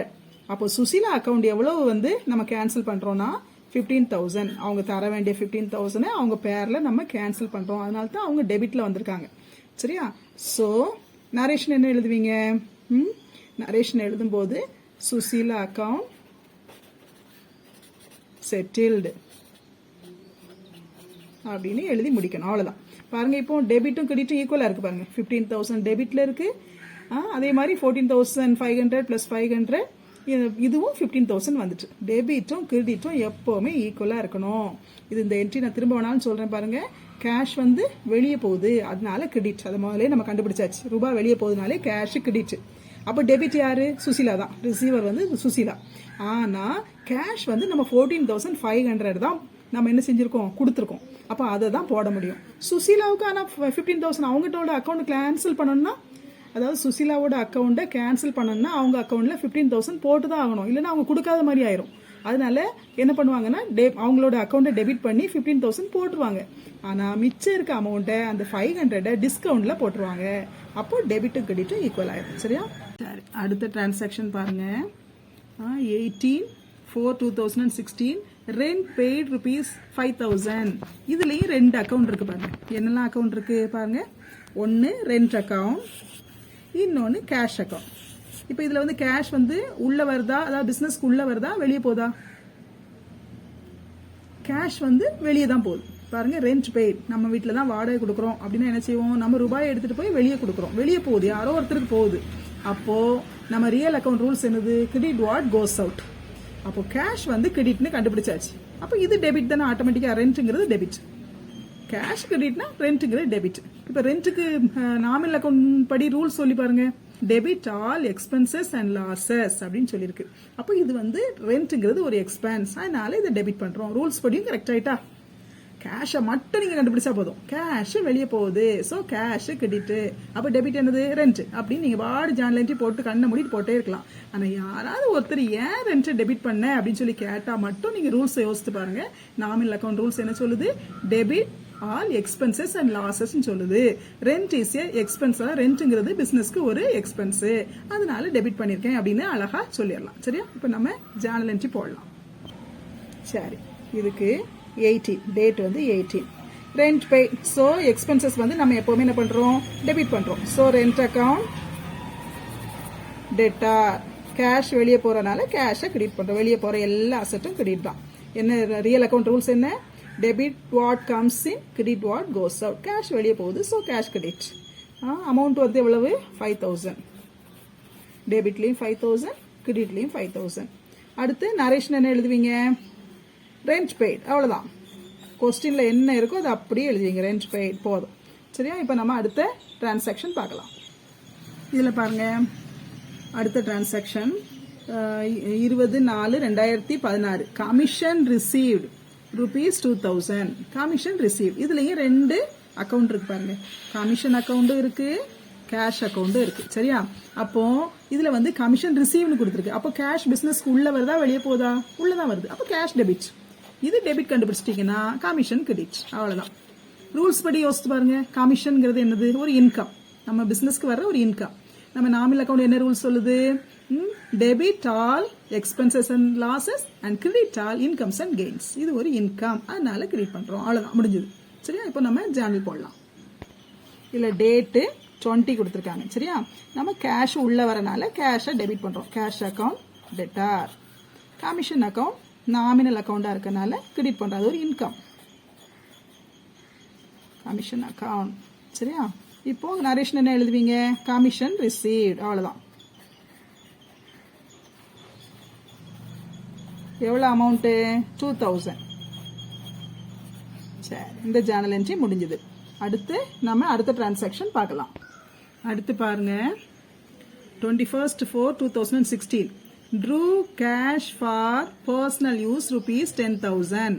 அப்போ சுசீலா அக்கௌண்ட் எவ்வளவு வந்து நம்ம கேன்சல் பண்றோம்னா 15,000. அவங்க தர வேண்டிய 15,000 அவங்க பேர்ல நம்ம கேன்சல் பண்றோம். அதனால தான் அவங்க டெபிட்ல வந்திருக்காங்க. சரியா, சோ நரேஷன் என்ன எழுதுவீங்க, நரேஷன் எழுதும் போது சுசீலா அக்கவுண்ட் செட்டில்டு அப்படின்னு எழுதி முடிக்கணும். அவ்வளவுதான். பாருங்க, இப்போ டெபிட்டும் கிரெடிட்டும் ஈக்குவலா இருக்கு பாருங்க. 15,000 டெபிட்ல இருக்கு, அதே மாதிரி 14,500 பிளஸ் 500 இதுவும் 15,000 வந்துட்டு. டெபிட்டும் கிரெடிட்டும் எப்பவுமே ஈக்குவலா இருக்கணும். இது இந்த என்ட்ரி நான் திரும்ப வேணாலும் சொல்றேன் பாருங்க. கேஷ் வந்து வெளியே போகுது, அதனால கிரெடிட். அது முதல்ல நம்ம கண்டுபிடிச்சாச்சு. ரூபாய் வெளியே போகுதுனாலே கேஷ் கிரெடிட். அப்ப டெபிட் யாரு, சுசீலா தான். ரிசீவர் வந்து சுசீலா. ஆனா கேஷ் வந்து நம்ம 14,500 தான் நம்ம என்ன செஞ்சிருக்கோம், கொடுத்துருக்கோம். அப்ப அதை தான் போட முடியும். சுசீலாவுக்கு ஆனா 15,000 அவங்ககிட்ட அக்கௌண்ட் கேன்சல் பண்ணணும்னா அதாவது சுசிலாவோட அக்கௌண்ட்டை கேன்சல் பண்ணணும்னா அவங்க அக்கௌண்ட்டில் 15,000 போட்டு தான் ஆகணும், இல்லைன்னா அவங்க கொடுக்காத மாதிரி ஆயிரும். அதனால என்ன பண்ணுவாங்கன்னா அவங்களோட அக்கௌண்ட்டை டெபிட் பண்ணி 15,000 போட்டுருவாங்க. ஆனால் மிச்சம் இருக்க அமௌண்ட்டை அந்த 500 டிஸ்கவுண்ட்டில் போட்டுருவாங்க. அப்போ டெபிட்டும் கிரெடிட்டும் ஈக்குவல் ஆயிடும். சரியா? சரி, அடுத்த டிரான்சாக்ஷன் பாருங்க. 18/4/2016 ரெண்ட் பெய்ட் ₹5,000. இதுலயும் 2 அக்கௌண்ட் இருக்கு பாருங்க. என்னெல்லாம் அக்கௌண்ட் இருக்கு பாருங்க. ஒன்னு ரெண்ட் அக்கௌண்ட், இன்னொன்னு கேஷ் அக்கௌண்ட். இப்போ இதுல வந்து கேஷ் வந்து உள்ள வருதா, அதாவது பிசினஸ்க்கு உள்ள வருதா வெளியே போதா? கேஷ் வந்து வெளியே தான் போகுது. பாருங்க, ரெண்ட் பெய்ட், நம்ம வீட்டில் தான் வாடகை கொடுக்குறோம் அப்படின்னா என்ன செய்வோம், நம்ம ரூபாயை எடுத்துட்டு போய் வெளியே கொடுக்குறோம், வெளியே போகுது, யாரோ ஒருத்தருக்கு போகுது. அப்போ நம்ம ரியல் அக்கௌண்ட் ரூல்ஸ் என்னது, கிரெடிட் வாட் கோஸ் அவுட். அப்போ கேஷ் வந்து கிரெடிட்னு கண்டுபிடிச்சாச்சு. அப்போ இது டெபிட் தானே, ஆட்டோமேட்டிக்கா ரெண்ட்ங்கிறது டெபிட், கேஷ் கிரெடிட்னா ரெண்ட்ங்கிறது டெபிட். இப்போ ரெண்ட்டுக்கு நாமினல் அக்கௌண்ட் படி ரூல்ஸ் சொல்லி பாருங்க, debit all expenses and losses அப்படின்னு சொல்லியிருக்கு. அப்போ இது வந்து ரெண்ட்ங்கிறது ஒரு எக்ஸ்பென்ஸ், அதனால இதை டெபிட் பண்றோம். ரூல்ஸ் படியும் கரெக்ட் ஆயிட்டா? கேஷை மட்டும் நீங்க கண்டுபிடிச்சா போதும், கேஷ் வெளியே போகுது, ஸோ கேஷ் கிரெடிட். அப்போ டெபிட் என்னது, ரெண்ட் அப்படின்னு நீங்க வார்டு ஜார்னல் என்ட்ரி போட்டு கண்ணை மூடிட்டு போட்டே இருக்கலாம். ஆனா யாராவது ஒருத்தர் ஏன் ரெண்ட் டெபிட் பண்ண அப்படின்னு சொல்லி கேட்டா மட்டும் நீங்க ரூல்ஸ் யோசித்து பாருங்க. நாமினல் அக்கௌண்ட் ரூல்ஸ் என்ன சொல்லுது, debit all expenses and losses சொல்லுது. ரெண்ட் இஸ் ஏ எக்ஸ்பென்ஸ், ரெண்ட்ங்கிறது பிசினஸ்க்கு ஒரு எக்ஸ்பென்ஸ், அதனால டெபிட் பண்ணிருக்கேன் அப்படின்னு அழகா சொல்லிடலாம். சரியா? இப்போ நம்ம ஜார்னல் என்ட்ரி போடலாம். சரி, இதுக்கு 18 டேட் வந்து 18 ரெண்ட் பே. ஸோ எக்ஸ்பென்சஸ் வந்து நம்ம எப்பவுமே என்ன பண்றோம், டெபிட் பண்றோம். So rent account debtor, cash வெளியே போறனால கேஷை கிரெடிட் பண்றோம். வெளியே போற எல்லா அசட்டும் கிரெடிட் தான். என்ன ரியல் அக்கவுண்ட் ரூல்ஸ் என்ன, debit what comes in, credit what goes out. Cash வெளியே போகுது, ஸோ கேஷ் கிரெடிட். அமௌண்ட் வந்து எவ்வளவு, 5,000. டெபிட்லயும் 5,000, கிரெடிட்லயும் 5,000. அடுத்து நரேஷன் என்ன எழுதுவீங்க, ரெண்ட் பெய்ட், அவ்வளவுதான். கொஸ்டின்ல என்ன இருக்கோ அது அப்படியே எழுதுவீங்க, ரெண்ட் பெய்ட் போதும். சரியா? இப்போ நம்ம அடுத்த டிரான்சாக்ஷன் பார்க்கலாம். இதுல பாருங்க, அடுத்த transaction 20/4/2016 commission received ₹2,000. Commission receive, இதுலயும் 2 அக்கௌண்ட் இருக்கு பாருங்க. கமிஷன் அக்கௌண்டும் இருக்கு, கேஷ் அக்கௌண்டும் இருக்கு. சரியா? அப்போ இதுல வந்து கமிஷன் ரிசீவ்னு கொடுத்துருக்கு. அப்போ கேஷ் பிசினஸ்க்கு உள்ள வருதா வெளியே போதா, உள்ளதான் வருது. அப்போ கேஷ் டெபிட். இது டெபிட் கண்டுபிடிச்சிட்டீங்கன்னா கமிஷன் கிரெடிட், அவ்வளவுதான். ரூல்ஸ் படி யோசிச்சு பாருங்க. கமிஷன்ங்கிறது என்னது, ஒரு இன்கம், நம்ம பிசினஸ்க்கு வர்ற ஒரு இன்கம். நம்ம நாமினல் அக்கௌண்ட் என்ன ரூல் சொல்லுது, debit all expenses and losses and credit all incomes and gains. இது ஒரு இன்கம், அதனால கிரெடிட் பண்றோம், அவ்வளவுதான், முடிஞ்சது. சரியா? இப்போ நம்ம ஜேர்னல் போடலாம். இல்ல டேட்டு 20 கொடுத்துருக்காங்க. சரியா? நம்ம கேஷ் உள்ள வரனால கேஷை டெபிட் பண்றோம். Cash account debtor. Commission account nominal அக்கௌண்டா இருக்கனால கிரெடிட் பண்றது, ஒரு இன்கம், கமிஷன் அக்கௌண்ட். சரியா? இப்போ நரேஷன் என்ன எழுதுவீங்க, கமிஷன் ரிசீவ்ட், அவ்வளவுதான். எவ்வளவு அமௌண்ட், 2,000. சரி, இந்த ஜேர்னல் என்ட்ரி முடிஞ்சது. அடுத்து நம்ம அடுத்த டிரான்சாக்ஷன் பார்க்கலாம். அடுத்து பாருங்க, 21/4/2016 drew cash for personal use ₹10,000.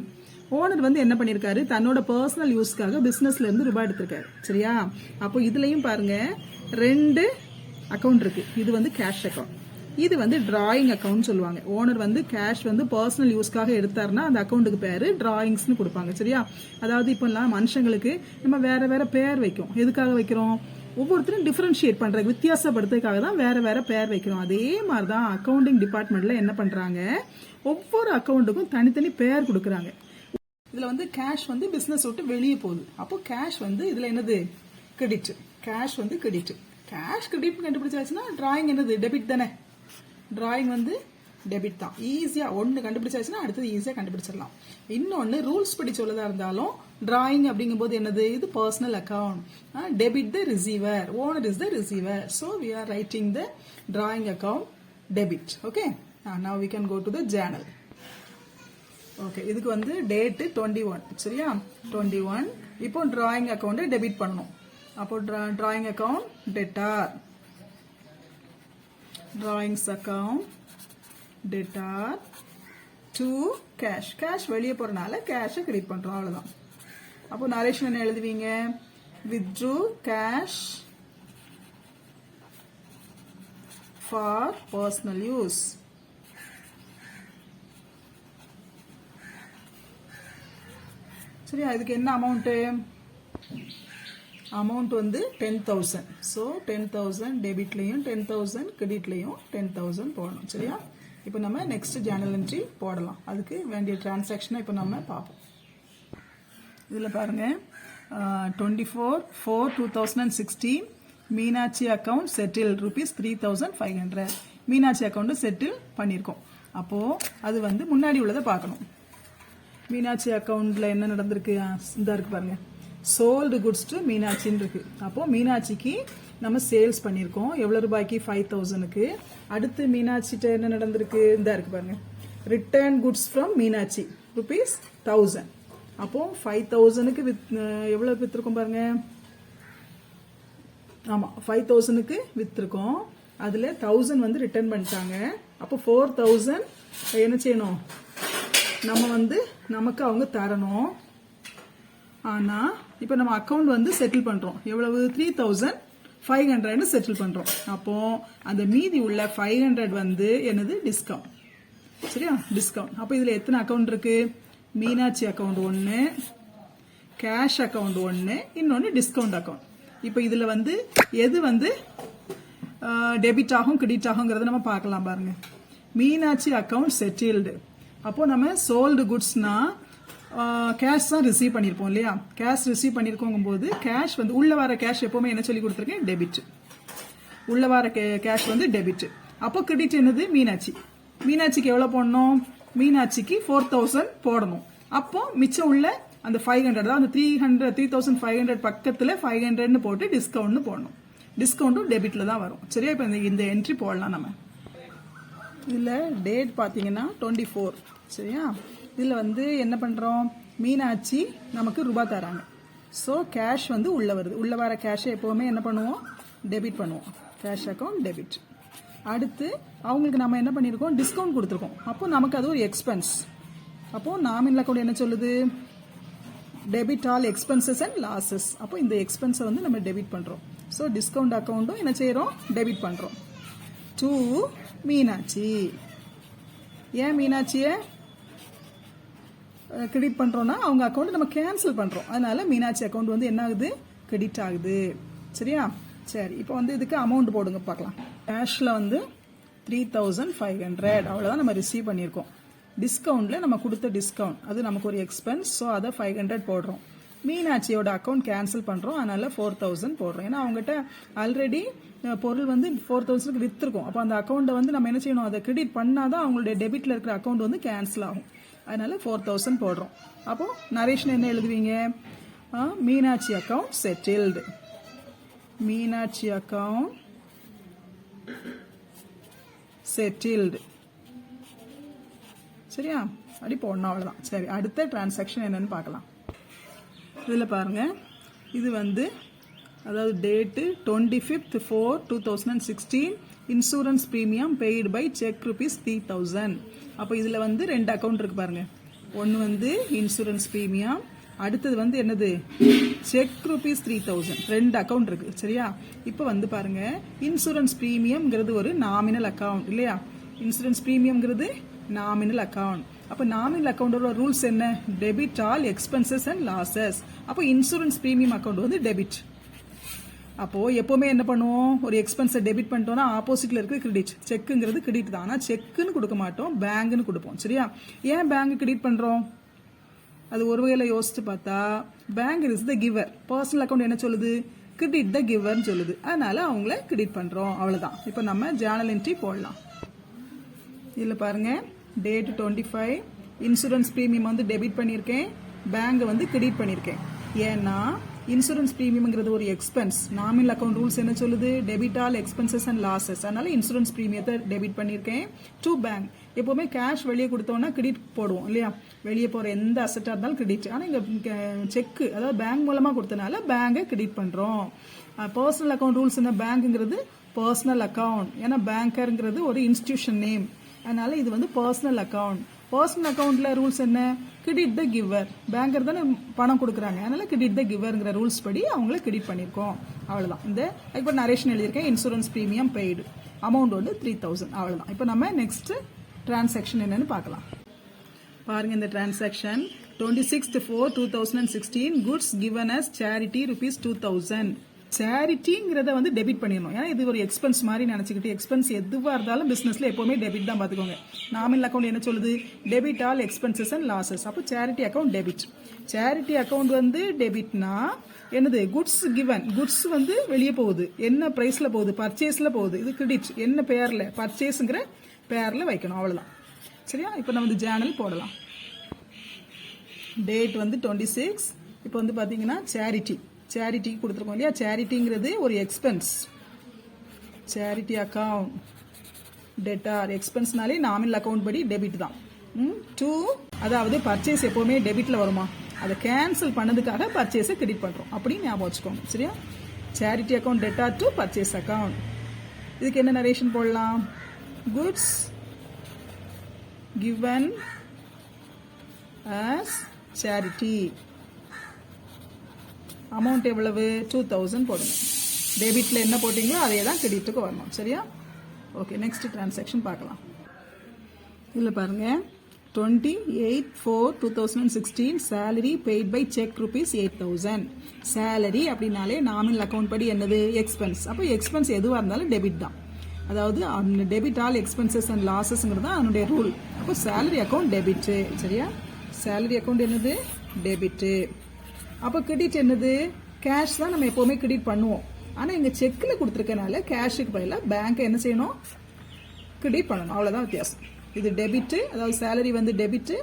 Owner வந்து என்ன பண்ணிருக்காரு, தன்னோட பர்சனல் யூஸ்க்காக பிசினஸ்ல இருந்து ரூபாய் எடுத்திருக்காரு. சரியா? அப்போ இதுலயும் பாருங்க 2 அக்கௌண்ட் இருக்கு. இது வந்து கேஷ் அக்கௌண்ட், இது வந்து டிராயிங் அக்கௌண்ட் சொல்லுவாங்க. ஓனர் வந்து கேஷ் வந்து பர்சனல் யூஸ்க்காக எடுத்தாருன்னா அந்த அக்கௌண்ட்டுக்கு பேரு டிராயிங்ஸ்னு கொடுப்பாங்க. சரியா? அதாவது இப்போ எல்லாம் மனுஷங்களுக்கு நம்ம வேற வேற பேர் வைக்கும். எதுக்காக வைக்கிறோம், ஒவ்வொருத்தரும் டிஃபரன்ஷியேட் பண்றதுக்கு, வித்தியாசப்படுத்துறதுக்காக தான் வேற வேற பேர் வைக்கிறோம். அதே மாதிரிதான் அக்கௌண்டிங் டிபார்ட்மெண்ட்ல என்ன பண்றாங்க, ஒவ்வொரு அக்கௌண்ட்டுக்கும் தனித்தனி பேர் கொடுக்கறாங்க. இதுல வந்து கேஷ் வந்து பிசினஸ் விட்டு வெளியே போகுது. அப்போ கேஷ் வந்து இதுல என்னது, கிரெடிட். கேஷ் வந்து கிரெடிட். கேஷ் கிரெடிட் கண்டுபிடிச்சாச்சுன்னா டிராயிங் என்னது, டெபிட் தானே. டிராயிங் வந்து டெபிட் தான். ஈஸியா ஒன்னு கண்டுபிடிச்சாச்சுன்னா அடுத்தது ஈஸியா கண்டுபிடிச்சிடலாம். இன்னொன்னு ரூல்ஸ் படி சொல்லதா இருந்தாலும் டிராயிங் அப்படிங்கும் போது என்னது, இது personal account. Debit the receiver, owner is the receiver. So we are writing the drawing account debit. Okay. Now we can go to the journal. Okay. இதுக்கு வந்து டேட் 21. சரியா? 21. இப்போ டிராயிங் அக்கௌண்ட் டெபிட் பண்ணணும். அப்போ drawing account debtor, drawings account debtor to cash. cash வெளியே போறனால cash கிரெடிட் பண்றோம், அவ்வளவுதான். அப்போ நரேஷன் என்ன எழுதுவீங்க, withdrew cash for personal use. சரியா, இதுக்கு என்ன அமௌண்ட் வந்து 10,000. ஸோ 10,000 டெபிட்லையும் 10,000 கிரெடிட்லையும் 10,000 போடணும். சரியா, இப்போ நம்ம நெக்ஸ்ட் ஜேர்னல் என்ட்ரி போடலாம். அதுக்கு வேண்டிய டிரான்சாக்ஷனை இப்போ நம்ம பார்ப்போம். இதில் பாருங்க, 24/4/2016 Meenakshi account settle ₹3,500. Meenakshi account settle பண்ணியிருக்கோம். அப்போது அது வந்து முன்னாடி உள்ளதை பார்க்கணும். மீனாட்சி அக்கௌண்ட்டில் என்ன நடந்திருக்கு, இந்த இருக்கு பாருங்க, சோல்டு குட்ஸ் டு மீனாட்சின்னு இருக்கு. அப்போது மீனாட்சிக்கு நம்ம சேல்ஸ் பண்ணியிருக்கோம். எவ்வளோ ரூபாய்க்கு? 5,000க்கு. அடுத்து மீனாட்சிட்ட என்ன நடந்திருக்கு, இந்த இருக்கு பாருங்க, ரிட்டர்ன் குட்ஸ் ஃப்ரம் மீனாட்சி ₹1,000. அப்போது 5,000க்கு எவ்வளோ விற்றுருக்கோம் பாருங்க. ஆமாம், 5,000க்கு விற்றுருக்கோம். அதில் 1,000 வந்து ரிட்டர்ன் பண்ணிட்டாங்க. அப்போ 4,000 என்ன செய்யணும், நம்ம வந்து நமக்கு அவங்க தரணும். ஆனால் இப்போ நம்ம அக்கௌண்ட் வந்து செட்டில் பண்ணுறோம். எவ்வளவு? 3,500 செட்டில் பண்ணுறோம். அப்போது அந்த மீதி உள்ள 500 வந்து என்னது, டிஸ்கவுண்ட். சரியா, டிஸ்கவுண்ட். அப்போ இதில் எத்தனை அக்கௌண்ட் இருக்கு? மீனாட்சி அக்கௌண்ட் 1, கேஷ் அக்கௌண்ட் 1, இன்னொன்று டிஸ்கவுண்ட் அக்கௌண்ட். இப்போ இதில் வந்து எது வந்து டெபிட் ஆகும் கிரெடிட் ஆகுங்கிறத நம்ம பார்க்கலாம் பாருங்க. Meenakshi account settled. அப்போது நம்ம சோல்டு குட்ஸ்னா கேஷ் தான் ரிசீவ் பண்ணியிருப்போம் இல்லையா. கேஷ் ரிசீவ் பண்ணியிருக்கோங்கும் போது கேஷ் வந்து உள்ள வர கேஷ் எப்போவுமே என்ன சொல்லி கொடுத்துருக்கேன், டெபிட். உள்ள வர கேஷ் வந்து டெபிட். அப்போ கிரெடிட் என்னது, மீனாட்சி. மீனாட்சிக்கு எவ்வளோ போடணும்? மீனாட்சிக்கு 4,000 போடணும். அப்போ மிச்சம் உள்ள அந்த 500 தான், அந்த 3,500 பக்கத்தில் 500ன்னு போட்டு டிஸ்கவுண்ட்னு போடணும். டிஸ்கவுண்ட்டும் டெபிட்டில் தான் வரும். சரியா, இப்போ இந்த என்ட்ரி போடலாம் நம்ம. இதில் டேட் பார்த்தீங்கன்னா 24. சரியா, இதில் வந்து என்ன பண்ணுறோம், மீனாட்சி நமக்கு ரூபாய் தராங்க. ஸோ கேஷ் வந்து உள்ளே வருது. உள்ளே வர கேஷை எப்போவுமே என்ன பண்ணுவோம், டெபிட் பண்ணுவோம். Cash account debit. அடுத்து அவங்களுக்கு நம்ம என்ன பண்ணியிருக்கோம், டிஸ்கவுண்ட் கொடுத்துருக்கோம். அப்போ நமக்கு அது ஒரு எக்ஸ்பென்ஸ். அப்போது நாமினல் அக்கௌண்ட் என்ன சொல்லுது, debit all expenses and losses. அப்போ இந்த எக்ஸ்பென்ஸை வந்து நம்ம டெபிட் பண்ணுறோம். ஸோ டிஸ்கவுண்ட் அக்கௌண்ட்டும் என்ன செய்கிறோம், டெபிட் பண்ணுறோம். டு மீனாட்சி. ஏன் மீனாட்சியை கிரெடிட் பண்ணுறோன்னா அவங்க அக்கௌண்ட் நம்ம கேன்சல் பண்ணுறோம். அதனால மீனாட்சி அக்கௌண்ட் வந்து என்ன ஆகுது, கிரெடிட் ஆகுது. சரியா, சரி, இப்போ வந்து இதுக்கு அமௌண்ட் போடுங்க பார்க்கலாம். கேஷில் வந்து 3,500 அவ்வளோதான் நம்ம ரிசீவ் பண்ணியிருக்கோம். டிஸ்கவுண்ட்டில் நம்ம கொடுத்த டிஸ்கவுண்ட் அது நமக்கு ஒரு எக்ஸ்பென்ஸ். ஸோ அதை 500 போடுறோம். மீனாட்சியோட அக்கௌண்ட் கேன்சல் பண்ணுறோம். அதனால 4,000 போடுறோம். ஏன்னா அவங்ககிட்ட ஆல்ரெடி பொருள் வந்து 4,000க்கு விற்றுருக்கோம். அப்போ அந்த அக்கௌண்ட்டை வந்து நம்ம என்ன செய்யணும், அதை கிரெடிட் பண்ணாதான் அவங்களுடைய டெபிட்டில் இருக்கிற அக்கௌண்ட் வந்து கேன்சல் ஆகும். அதனால 4,000 போடுறோம். அப்போது நரேஷன் என்ன எழுதுவீங்க, Meenakshi account settled. Meenakshi account settled. சரியா, அப்படி போடணும், அவ்வளோதான். சரி, அடுத்த டிரான்சாக்ஷன் என்னன்னு பார்க்கலாம். இதில் பாருங்க, இது வந்து அதாவது date 25/4/2016 insurance premium paid by cheque ₹3,000. அப்போ இதில் வந்து 2 அக்கௌண்ட் இருக்கு பாருங்க. ஒன்று வந்து இன்சூரன்ஸ் ப்ரீமியம், அடுத்தது வந்து என்னது, செக் ₹3,000. 2 அக்கௌண்ட் இருக்கு. சரியா, இப்போ வந்து பாருங்க, இன்சூரன்ஸ் ப்ரீமியம்ங்கிறது ஒரு நாமினல் அக்கௌண்ட் இல்லையா. இன்சூரன்ஸ் ப்ரீமியம்ங்கிறது நாமினல் அக்கௌண்ட். அப்போ நாமினல் அக்கௌண்டோட ரூல்ஸ் என்ன, debit all expenses and losses. அப்போ இன்சூரன்ஸ் ப்ரீமியம் அக்கௌண்ட் வந்து டெபிட். அப்போது எப்போவுமே என்ன பண்ணுவோம், ஒரு எக்ஸ்பென்ஸை டெபிட் பண்ணிட்டோம்னா ஆப்போசிட்டில் இருக்கிற கிரெடிட். செக்குங்கிறது கிரெடிட் தான், ஆனால் செக்குன்னு கொடுக்க மாட்டோம், பேங்குன்னு கொடுப்போம். சரியா, ஏன் பேங்க் கிரெடிட் பண்ணுறோம், அது ஒரு வகையில் யோசிச்சு பார்த்தா bank is the giver. Personal account என்ன சொல்லுது, கிரெடிட் த கிவர்னு சொல்லுது. அதனால அவங்கள கிரெடிட் பண்ணுறோம், அவ்வளோதான். இப்போ நம்ம ஜேர்னல் என்ட்ரி போடலாம். இதில் பாருங்கள், டேட் 25, இன்சூரன்ஸ் ப்ரீமியம் வந்து டெபிட் பண்ணியிருக்கேன், பேங்கை வந்து கிரெடிட் பண்ணியிருக்கேன். ஏன்னா இன்சூரன்ஸ் ப்ரீமியம்ங்கிறது ஒரு எக்ஸ்பென்ஸ். நாமினல் அக்கௌண்ட் ரூல்ஸ் என்ன சொல்லுது, debit all expenses and losses. அதனால இன்சூரன்ஸ் ப்ரீமியத்தை டெபிட் பண்ணியிருக்கேன். To bank. எப்போவுமே கேஷ் வெளியே கொடுத்தோன்னா கிரெடிட் போடுவோம் இல்லையா, வெளியே போகிற எந்த அசட்டாக இருந்தாலும் கிரெடிட். ஆனால் இங்கே செக்கு அதாவது பேங்க் மூலமாக கொடுத்தனால பேங்கை கிரெடிட் பண்ணுறோம். பர்சனல் அக்கௌண்ட் ரூல்ஸ் என்ன, பேங்க்குங்கிறது பர்சனல் அக்கௌண்ட். ஏன்னா பேங்கருங்கிறது ஒரு இன்ஸ்டிடியூஷன் நேம். அதனால இது வந்து பர்சனல் அக்கௌண்ட். பர்சனல் அக்கௌண்ட்ல ரூல்ஸ் என்ன, கிரெடிட் த கிவர். பேங்கர் தானே பணம் கொடுக்குறாங்க, அதனால கிரெடிட் த கிவர்ங்கிற ரூல்ஸ் படி அவங்கள கிரெடிட் பண்ணியிருக்கோம், அவ்வளோதான். இந்த இப்போ நரேஷன் எழுதியிருக்கேன், இன்சூரன்ஸ் ப்ரீமியம் பெய்டு. அமௌண்ட் வந்து 3000 அவ்வளவுதான். இப்போ நம்ம நெக்ஸ்ட் டிரான்சாக்ஷன் என்னன்னு பார்க்கலாம். பாருங்க இந்த transaction 26/4/2016 goods given as charity ₹2000. சேரிட்டிங்கிறத வந்து டெபிட் பண்ணிடணும். ஏன்னா இது ஒரு எக்ஸ்பென்ஸ் மாதிரி நினைச்சுக்கிட்டு எக்ஸ்பென்ஸ் எதுவாக இருந்தாலும் பிசினஸ்ல எப்பவுமே டெபிட் தான் பார்த்துக்கோங்க. நாமினல் அக்கௌண்ட் என்ன சொல்லுது? Debit all expenses and losses. அப்போ charity account debit. Charity account வந்து டெபிட்னா என்னது? Goods given. குட்ஸ் வந்து வெளியே போகுது. என்ன பிரைஸ்ல போகுது? பர்ச்சேஸ்ல போகுது. இது கிரெடிட். என்ன பேர்ல? பர்ச்சேஸ்ங்கிற பேர்ல வைக்கணும். அவ்வளவுதான். சரியா? இப்போ நம்ம வந்து ஜேர்னல் போடலாம். டேட் வந்து 26. இப்போ வந்து பாத்தீங்கன்னா சேரிட்டிக்கு கொடுத்துருக்கோம் இல்லையா? சேரிட்டிங்கிறது ஒரு எக்ஸ்பென்ஸ். Charity account debtor. எக்ஸ்பென்ஸ்னாலே நாமினல் அக்கௌண்ட் படி டெபிட் தான். டூ, அதாவது பர்ச்சேஸ் எப்பவுமே டெபிட்ல வருமா? அதை கேன்சல் பண்ணதுக்காக பர்ச்சேஸை கிரெடிட் பண்றோம் அப்படின்னு ஞாபகம் வச்சுக்கோங்க. சரியா? Charity account debtor to purchase account. இதுக்கு என்ன நரேஷன் போடலாம்? Goods given as charity. Amount எவ்வளவு? 2000 போடுங்க. டெபிட்ல என்ன போட்டீங்களோ அதே தான் கிரெடிட்டுக்கு வரணும். சரியா? ஓகே, நெக்ஸ்ட் டிரான்சாக்ஷன் பார்க்கலாம். இதுல பாருங்க 28/4/2016 salary paid by check ₹8000. salary அப்படினாலே நாமினல் அக்கௌண்ட் படி என்னது? எக்ஸ்பென்ஸ். அப்போ எக்ஸ்பென்ஸ் எதுவாக இருந்தாலும் டெபிட் தான். அதாவது டெபிட் ஆல் எக்ஸ்பென்சஸ் அண்ட் லாசஸ்ங்கிறது அதனுடைய ரூல். அப்போ சேலரி அக்கௌண்ட் டெபிட். சரியா? சேலரி அக்கௌண்ட் என்னது? டெபிட். அப்போ கிரெடிட் என்னது? கேஷ் தான் நம்ம எப்பவுமே கிரெடிட் பண்ணுவோம். ஆனா இங்க செக்ல கொடுத்துருக்கனால கேஷுக்கு பதிலாக பேங்க் என்ன செய்யணும்? கிரெடிட் பண்ணணும். அவ்வளவுதான் வித்தியாசம். இது டெபிட், அதாவது சேலரி வந்து டெபிட்,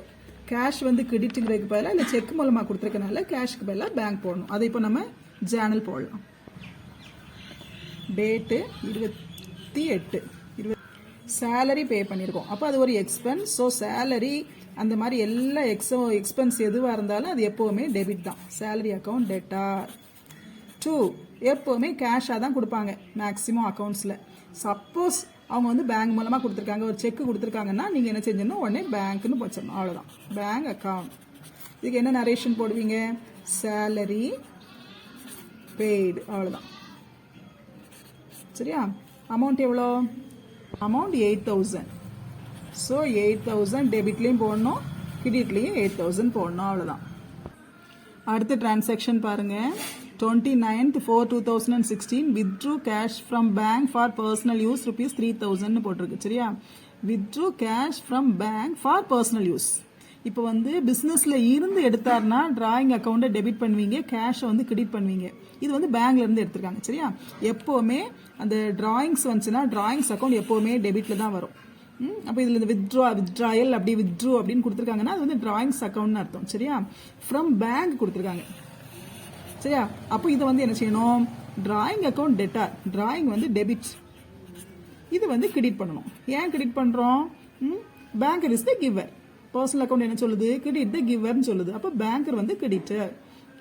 கேஷ் வந்து கிரெடிட்ங்கிறதுக்கு பதிலாக இல்லை செக் மூலமா கொடுத்துருக்கனால கேஷுக்கு பதிலாக பேங்க் போடணும். அதை இப்போ நம்ம ஜேர்னல் போடலாம். டேட்டு 28. சேலரி பே பண்ணியிருக்கோம். அப்போ அது ஒரு எக்ஸ்பென்ஸ். ஸோ சேலரி அந்த மாதிரி எல்லா எக்ஸ்பென்ஸ் எதுவாக இருந்தாலும் அது எப்போவுமே டெபிட் தான். Salary account debtor. 2, எப்போவுமே கேஷாக தான் கொடுப்பாங்க மேக்ஸிமம் அக்கௌண்ட்ஸில். சப்போஸ் அவங்க வந்து பேங்க் மூலமாக கொடுத்துருக்காங்க, ஒரு செக் கொடுத்துருக்காங்கன்னா நீங்கள் என்ன செஞ்சணும்? உடனே பேங்க்னு போச்சிடணும். அவ்வளோதான். Bank account. இதுக்கு என்ன நரேஷன் போடுவீங்க? Salary paid. அவ்வளோதான். சரியா? அமௌண்ட் எவ்வளோ? அமௌண்ட் 8000. ஸோ 8000 டெபிட்லையும் போடணும், கிரெடிட்லையும் 8000 போடணும். அவ்வளோதான். அடுத்த டிரான்சாக்ஷன் பாருங்க. 29/4/2016 withdrew cash from bank for personal use ₹3000 போட்டிருக்கு. சரியா? withdrew cash from bank for personal use. இப்போ வந்து பிசினஸ்ல இருந்து எடுத்தாருன்னா டிராயிங் அக்கௌண்ட்டை டெபிட் பண்ணுவீங்க, கேஷை வந்து கிரெடிட் பண்ணுவீங்க. இது வந்து பேங்க்ல இருந்து எடுத்திருக்காங்க. சரியா? எப்பவுமே அந்த டிராயிங்ஸ் வந்துச்சுன்னா டிராயிங்ஸ் அக்கௌண்ட் எப்பவுமே டெபிட்ல தான் வரும். அப்போ இதுல இந்த வித்ட்ராயல் அப்படி வித்ட்ரூ அப்படின்னு கொடுத்துருக்காங்கன்னா அது வந்து டிராயிங்ஸ் அக்கௌண்ட்னு அர்த்தம். சரியா? ஃப்ரம் பேங்க் கொடுத்துருக்காங்க. சரியா? அப்போ இதை வந்து என்ன செய்யணும்? Drawing account debtor. டிராயிங் வந்து டெபிட், இது வந்து கிரெடிட் பண்ணணும். ஏன் கிரெடிட் பண்றோம்? Banker is the giver. Personal account என்ன சொல்லுது? கிரெடிட் த கிவர்னு சொல்லுது. அப்போ பேங்கர் வந்து கிரெடிட்டர்.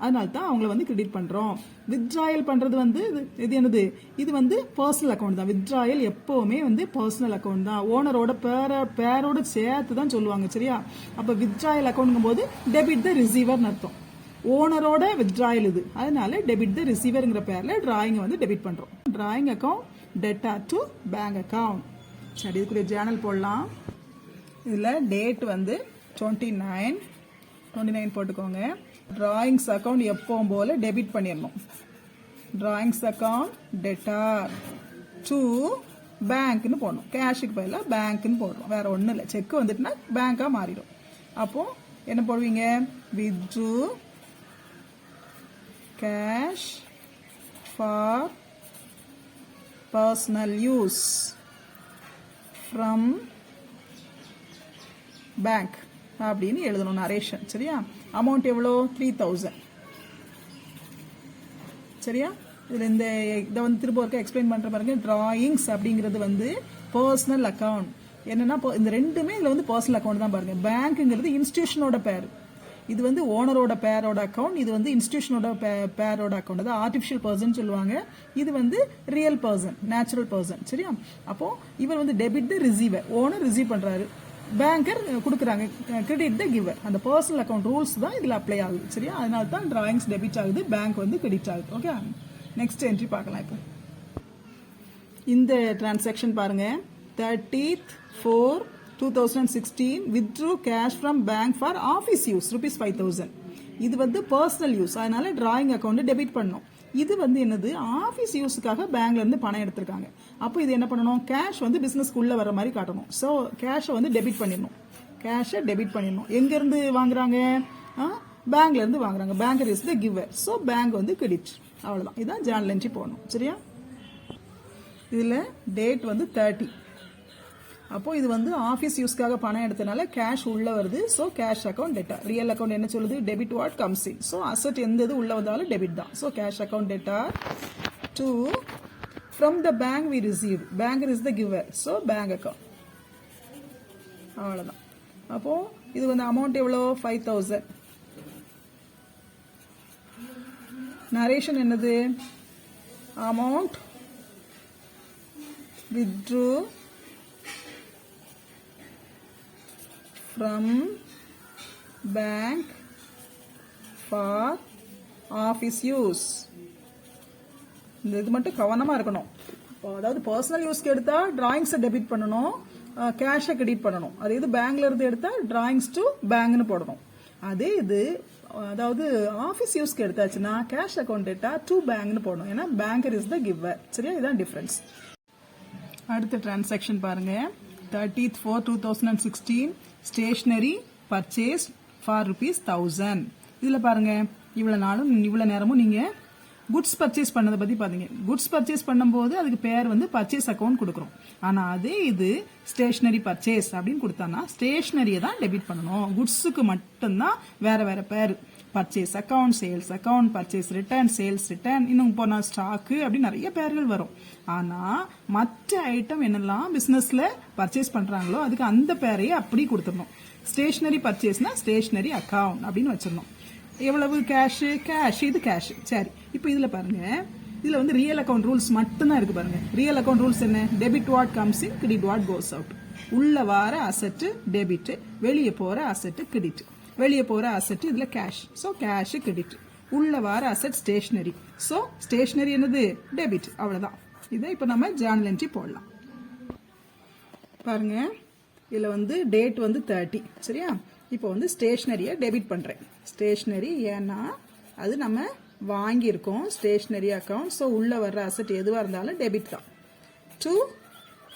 அதனால தான் அவங்கள வந்து கிரெடிட் பண்றோம். வித்ட்ராயல் பண்றது வந்து இது என்னது? இது வந்து பர்சனல் அக்கௌண்ட் தான். வித்ட்ராயல் எப்பவுமே வந்து பர்சனல் அக்கௌண்ட் தான். ஓனரோட பேரோட சேர்த்து தான் சொல்லுவாங்க. சரியா? அப்ப வித்ட்ராயல் அக்கௌண்ட்ங்கும் போது டெபிட் த ரிசீவர்னு அர்த்தம். ஓனரோட வித்ட்ராயல் இது. அதனால டெபிட் த ரிசீவர்ங்கிற பேர்ல டிராயிங் வந்து டெபிட் பண்றோம். Drawing account debtor to bank account. சரி, இதுக்குரிய ஜேர்னல் போடலாம். இதுல டேட் வந்து 29 போட்டுக்கோங்க. டிராயிங்ஸ் அக்கௌண்ட் எப்பவும் போல டெபிட் பண்ணிடணும். டிராயிங்ஸ் அக்கௌண்ட் டெட்டார் டு பேங்க்னு போடணும். கேஷுக்கு பதிலாக பேங்க்னு போடுறோம். வேற ஒன்றும் இல்லை. செக் வந்துட்டுனா பேங்கா மாறிடும். அப்போ என்ன போடுவீங்க? Withdrew cash for personal use from bank அப்படின்னு எழுதணும் நரேஷன். சரியா? அமௌண்ட் எவ்வளோ? 3000. சரியா? இதுல இந்த இதை வந்து திரும்ப ஒருக்க எக்ஸ்பிளைன் பண்ற பாருங்க. டிராயிங்ஸ் அப்படிங்கிறது வந்து பர்சனல் அக்கௌண்ட். என்னன்னா இந்த ரெண்டுமே இதுல வந்து பர்சனல் அக்கௌண்ட் தான். பாருங்க, பேங்க்ங்கிறது இன்ஸ்டிடியூஷனோட பேர், இது வந்து ஓனரோட பேரோட அக்கௌண்ட், இது வந்து இன்ஸ்டிடியூஷனோட பேரோட அக்கௌண்ட். அது ஆர்டிஃபிஷியல் பர்சன் சொல்லுவாங்க, இது வந்து ரியல் பர்சன், நேச்சுரல் பர்சன். சரியா? அப்போ இவர் வந்து debit the receiver, owner receive பண்றாரு, பேங்கர் கொடுக்குறாங்க, கிரெடிட் த கிவர். அந்த பர்சனல் அக்கௌண்ட் ரூல்ஸ் தான் இதுல அப்ளை ஆகுது. சரியா? அதனால தான் டிராயிங்ஸ் டெபிட் ஆகுது, பேங்க் வந்து கிரெடிட் ஆகுது. ஓகே, நெக்ஸ்ட் என்ட்ரி பார்க்கலாம். இப்போ இந்த டிரான்சாக்ஷன் பாருங்க 30/4/2016 withdrew cash from bank for office use rupees 5,000. இது வந்து பர்சனல் யூஸ், அதனால டிராயிங் அக்கௌண்ட் டெபிட் பண்ணணும். இது வந்து என்னது ஆஃபீஸ் யூஸுக்காக பேங்க்ல இருந்து பணம் எடுத்திருக்காங்க. அப்போ இது என்ன பண்ணணும், கேஷ் வந்து பிசினஸ்க்குள்ள வர மாதிரி காட்டணும். ஸோ கேஷை வந்து டெபிட் பண்ணிடணும். கேஷை டெபிட் பண்ணிடணும். எங்க இருந்து வாங்குறாங்க, பேங்க்ல இருந்து வாங்குறாங்க. Banker is the giver, so bank வந்து கிரெடிட். அவ்வளவுதான், இதான் ஜேர்னல் என்ட்ரி போடணும். சரியா? இதுல டேட் வந்து 30. அப்போ இது வந்து ஆஃபீஸ் யூஸ்க்காக பணம் எடுத்தனால கேஷ் உள்ள வருது. ஸோ கேஷ் அக்கௌண்ட் டெட்டா. ரியல் அக்கௌண்ட் என்ன சொல்லுது, debit what comes in. So asset எந்த இது உள்ள வந்தாலும் டெபிட் தான். ஸோ கேஷ் அக்கௌண்ட் டெட்டா. 2 from the bank we receive. Banker is the giver, so bank account. அவ்வளோதான். அப்போ இது வந்து அமௌண்ட் எவ்வளோ, 5,000. நரேஷன் என்னது, amount withdrew from bank for office use. இது மட்டும் கவனமா இருக்கணும். அதாவது பர்சனல் யூஸ்க்கு எடுத்தா டிராயிங்ஸை டெபிட் பண்ணணும், கேஷை கிரெடிட் பண்ணணும். அதே இது பேங்க்ல இருந்து எடுத்தா டிராயிங்ஸ் டு பேங்க்னு போடணும். அதே இது அதாவது ஆஃபீஸ் யூஸ்க்கு எடுத்தாச்சுன்னா கேஷ் அக்கௌண்ட் டேட்டா டு பேங்க்னு போடணும். ஏன்னா பேங்கர் இஸ் த கிவர். சரியா? இதுதான் டிஃபரன்ஸ். அடுத்த டிரான்சாக்ஷன் பாருங்க. 30/4/2016 ஸ்டேஷனரி பர்ச்சேஸ் ஃபார் ₹1000. இதுல பாருங்க, இவ்வளவு நேரமும் நீங்க குட்ஸ் பர்ச்சேஸ் பண்ணதை பத்தி பாத்தீங்க. குட்ஸ் பர்ச்சேஸ் பண்ணும்போது அதுக்கு பேர் வந்து பர்ச்சேஸ் அக்கௌண்ட் கொடுக்குறோம். ஆனா அதே இது ஸ்டேஷனரி பர்ச்சேஸ் அப்படின்னு கொடுத்தானா ஸ்டேஷனரியை தான் டெபிட் பண்ணணும். குட்ஸுக்கு மட்டும்தான் வேற வேற பேர். Purchase account, sales account, purchase return, sales return, இன்னும் போனா ஸ்டாக்கு, அப்படி நிறைய பேர்கள் வரும். ஆனா மற்ற ஐட்டம் என்னெல்லாம் பிசினஸ்ல பர்ச்சேஸ் பண்றாங்களோ அதுக்கு அந்த பேரையே அப்படி கொடுத்துடணும். ஸ்டேஷனரி பர்ச்சேஸ்னா ஸ்டேஷனரி அக்கௌண்ட் அப்படின்னு வச்சிடணும். எவ்வளவு கேஷ், இது கேஷ். சரி, இப்போ இதுல பாருங்க, இதுல வந்து ரியல் அக்கௌண்ட் ரூல்ஸ் மட்டும்தான் இருக்கு பாருங்க. ரியல் அக்கௌண்ட் ரூல்ஸ் என்ன, debit what comes in, credit what goes out. உள்ள வார அசெட் டெபிட், வெளியே போற அசெட் கிரெடிட். வெளியே போற அசெட் இதுல கேஷ், சோ கேஷ் கிரெடிட். உள்ள வார அசெட் ஸ்டேஷனரி, சோ ஸ்டேஷனரி என்னது, டெபிட். அவ்வளவுதான். இதை இப்ப நம்ம ஜேர்னல் என்ட்ரி போடலாம். பாருங்க, இதுல வந்து டேட் வந்து 30. சரியா? இப்போ வந்து ஸ்டேஷனரியை டெபிட் பண்றேன். ஸ்டேஷனரி ஏன்னா அது நம்ம வாங்கியிருக்கோம், ஸ்டேஷனரி அக்கௌண்ட். ஸோ உள்ள வர்ற அசெட் எதுவாக இருந்தாலும் டெபிட் தான். டு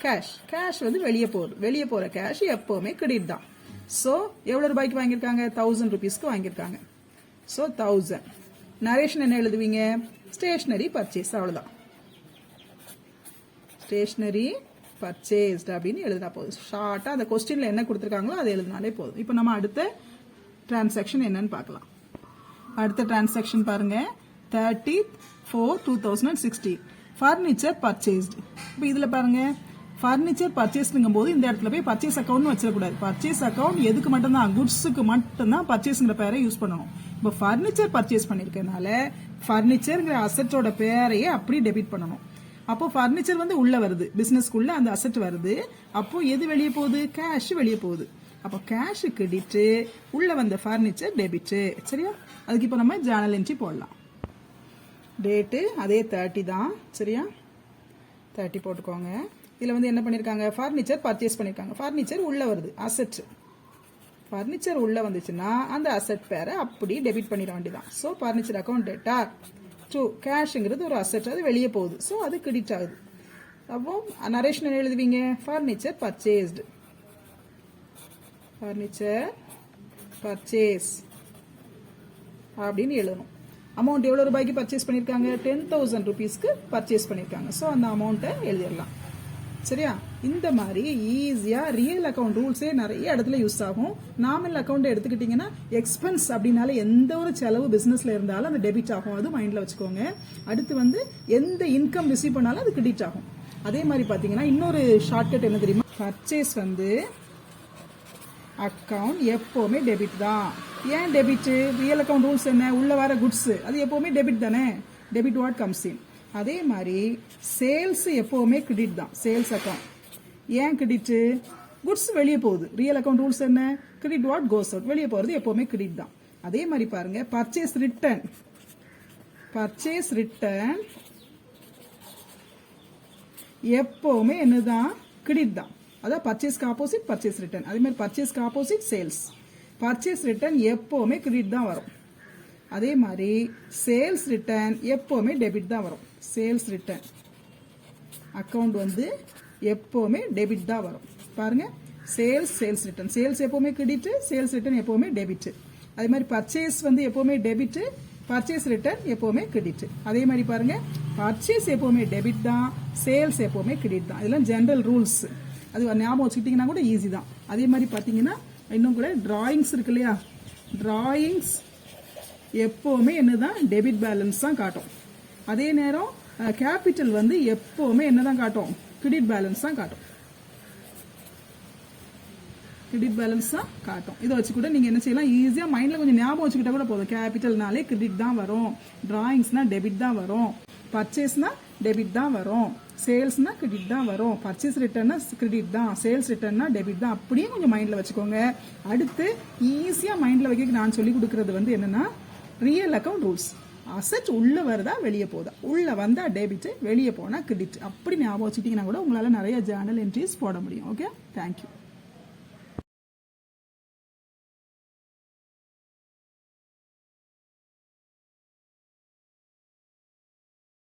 கேஷ், கேஷ் வந்து வெளியே போகுது. வெளியே போற கேஷ் எப்பவுமே கிரெடிட் தான். ஸோ எவ்வளவு ரூபாய்க்கு வாங்கியிருக்காங்க, 1000 ரூபீஸ்க்கு வாங்கியிருக்காங்க. ஸோ 1000. நரேஷன் என்ன எழுதுவீங்க, ஸ்டேஷனரி பர்ச்சேஸ். அவ்வளவுதான், ஸ்டேஷனரி பர்ச்சேஸ்ட் அப்படின்னு எழுதினா போதும். ஷார்ட்டா அந்த கொஸ்டின்ல என்ன கொடுத்துருக்காங்களோ அதை எழுதினாலே போதும். இப்போ நம்ம அடுத்த டிரான்சாக்ஷன் என்னன்னு பார்க்கலாம். அடுத்த டிரான்சாக்ஷன் பாருங்க. 30/4/2016 ஃபர்னிச்சர் பர்ச்சேஸ்ட். இப்போ இதுல பாருங்க, ஃபர்னிச்சர் பர்ச்சேஸ்ங்கும் போது இந்த இடத்துல போய் பர்ச்சேஸ் அக்கௌண்ட் வச்சிடக்கூடாது. பர்ச்சேஸ் அக்கௌண்ட் எதுக்கு மட்டும்தான், குட்ஸுக்கு மட்டும்தான் பர்ச்சேஸ்ங்கிற பேரை யூஸ் பண்ணணும். இப்போ ஃபர்னிச்சர் பர்ச்சேஸ் பண்ணிருக்கனால ஃபர்னிச்சர்ங்கிற அசெட்டோட பேரையே அப்படி டெபிட் பண்ணணும். அப்போ ஃபர்னிச்சர் வந்து உள்ள வருது, பிசினஸ்க்குள்ள அந்த அசெட் வருது. அப்போ எது வெளியே போகுது, கேஷ் வெளியே போகுது. அப்போ கேஷ் கிரெடிட், உள்ள வந்த ஃபர்னிச்சர் டெபிட். சரியா? அதுக்கு இப்போ நம்ம ஜேர்னல் என்ட்ரி போடலாம். டேட்டு அதே 30 தான். சரியா? 30 போட்டுக்கோங்க. இதுல வந்து என்ன பண்ணிருக்காங்க, ஃபர்னிச்சர் பர்ச்சேஸ் பண்ணிருக்காங்க. ஃபர்னிச்சர் உள்ள வருது, அசெட். ஃபர்னிச்சர் உள்ள வந்துச்சுன்னா அந்த அசெட் பேரை அப்படி டெபிட் பண்ணிட வேண்டியதான். So furniture account debtor. To கேஷ்ங்கிறது ஒரு அசெட், அது வெளியே போகுது. ஸோ அது கிரெடிட் ஆகுது. அப்போ நரேஷன் எழுதுவீங்க, ஃபர்னிச்சர் பர்ச்சேஸ்டு. ஃபர்னிச்சர் பர்ச்சேஸ் அப்படின்னு எழுதணும். அமௌண்ட் எவ்வளவு ரூபாய்க்கு பர்ச்சேஸ் பண்ணிருக்காங்க, 10,000 ரூபீஸ்க்கு பர்ச்சேஸ் பண்ணிருக்காங்க. ஸோ அந்த அமௌண்ட்டை எழுதிடலாம். சரியா? இந்த மாதிரி ஈஸியா ரியல் அக்கௌண்ட் ரூல்ஸே நிறைய இடத்துல யூஸ் ஆகும். நாமினல் அக்கௌண்ட் எடுத்துக்கிட்டீங்கன்னா எக்ஸ்பென்ஸ் அப்படின்னால எந்த ஒரு செலவு பிசினஸ்ல இருந்தாலும் அந்த டெபிட் ஆகும். அது மைண்ட்ல வச்சுக்கோங்க. அடுத்து வந்து எந்த இன்கம் ரிசீவ் பண்ணாலும் அது கிரெடிட் ஆகும். அதே மாதிரி பாத்தீங்கன்னா இன்னொரு ஷார்ட்கட் என்ன தெரியுமா, பர்ச்சேஸ் வந்து அக்கௌண்ட் எப்பவுமே டெபிட் தான். ஏன் டெபிட், ரியல் அக்கௌண்ட் ரூல்ஸ் என்ன, உள்ள வர குட்ஸ் அது எப்பவுமே டெபிட் தானே, டெபிட் வாட் கம்ஸ் இன். அதே மாதிரி சேல்ஸ் எப்பவுமே கிரெடிட் தான், சேல்ஸ் அக்கௌண்ட். ஏன் கிரெடிட், குட்ஸ் வெளியே போகுது. ரியல் அக்கௌண்ட் ரூல்ஸ் என்ன, கிரெடிட் வாட் கோஸ் அவுட், வெளியே போறது எப்பவுமே கிரெடிட் தான். அதே மாதிரி பாருங்க, பர்ச்சேஸ் ரிட்டர்ன். எப்போவுமே என்னதான் கிரெடிட் தான். அதான் பர்ச்சேஸ்க்கு ஆப்போசிட் பர்ச்சேஸ் ரிட்டர்ன். அதே மாதிரி பர்ச்சேஸ்க்கு ஆப்போசிட் சேல்ஸ். பர்ச்சேஸ் ரிட்டர்ன் எப்போவுமே கிரெடிட் தான் வரும். அதே மாதிரி சேல்ஸ் ரிட்டர்ன் எப்போவுமே டெபிட் தான் வரும். சேல்ஸ் ரிட்டர்ன் அக்கௌண்ட் வந்து எப்போவுமே டெபிட் தான் வரும். பாருங்க, சேல்ஸ் ரிட்டர்ன். சேல்ஸ் எப்போவுமே கிரெடிட், சேல்ஸ் ரிட்டர்ன் எப்போவுமே டெபிட். அதே மாதிரி பர்ச்சேஸ் வந்து எப்போவுமே டெபிட், பர்ச்சேஸ் ரிட்டர்ன் எப்போவுமே கிரெடிட். அதே மாதிரி பாருங்க, பர்ச்சேஸ் எப்போவுமே டெபிட் தான், சேல்ஸ் எப்போவுமே கிரெடிட் தான். இதெல்லாம் ஜெனரல் ரூல்ஸ். அது ஞாபகம் வச்சுக்கிட்டீங்கன்னா கூட ஈஸி தான். அதே மாதிரி பார்த்தீங்கன்னா இன்னும் கூட டிராயிங்ஸ் இருக்கு இல்லையா, டிராயிங்ஸ் எப்போவுமே என்னதான் டெபிட் பேலன்ஸ் தான் காட்டும். அதே நேரம் கேபிட்டல் வந்து எப்போவுமே என்னதான் காட்டும், கிரெடிட் பேலன்ஸ் தான் காட்டும். கிரெடிட் பேலன்ஸ் தான் காட்டும். இதை வச்சு கூட நீங்க என்ன செய்யலாம், ஈஸியா மைண்ட்ல கொஞ்சம் ஞாபகம் வச்சுக்கிட்டா கூட போதும். கேபிட்டல்னாலே கிரெடிட் தான் வரும், டிராயிங்ஸ்னா டெபிட் தான் வரும், பர்ச்சேஸ்னா டெபிட் தான் வரும், சேல்ஸ்னா கிரெடிட் தான் வரும், பர்ச்சேஸ் ரிட்டர்னா கிரெடிட் தான், சேல்ஸ் ரிட்டர்னா டெபிட் தான். அப்படியே கொஞ்சம் மைண்ட்ல வச்சுக்கோங்க. அடுத்து ஈஸியா மைண்ட்ல வைக்க நான் சொல்லி கொடுக்கறது வந்து என்னன்னா, ரியல் அக்கவுண்ட் ரூல்ஸ். அசெட் உள்ள வருதா வெளியே போதா, உள்ள வந்தா டெபிட், வெளியே போனா கிரெடிட். அப்படி ஞாபகம் வச்சுட்டீங்கன்னா கூட உங்களால நிறைய ஜேர்னல் என்ட்ரிஸ் போட முடியும். Okay, thank you.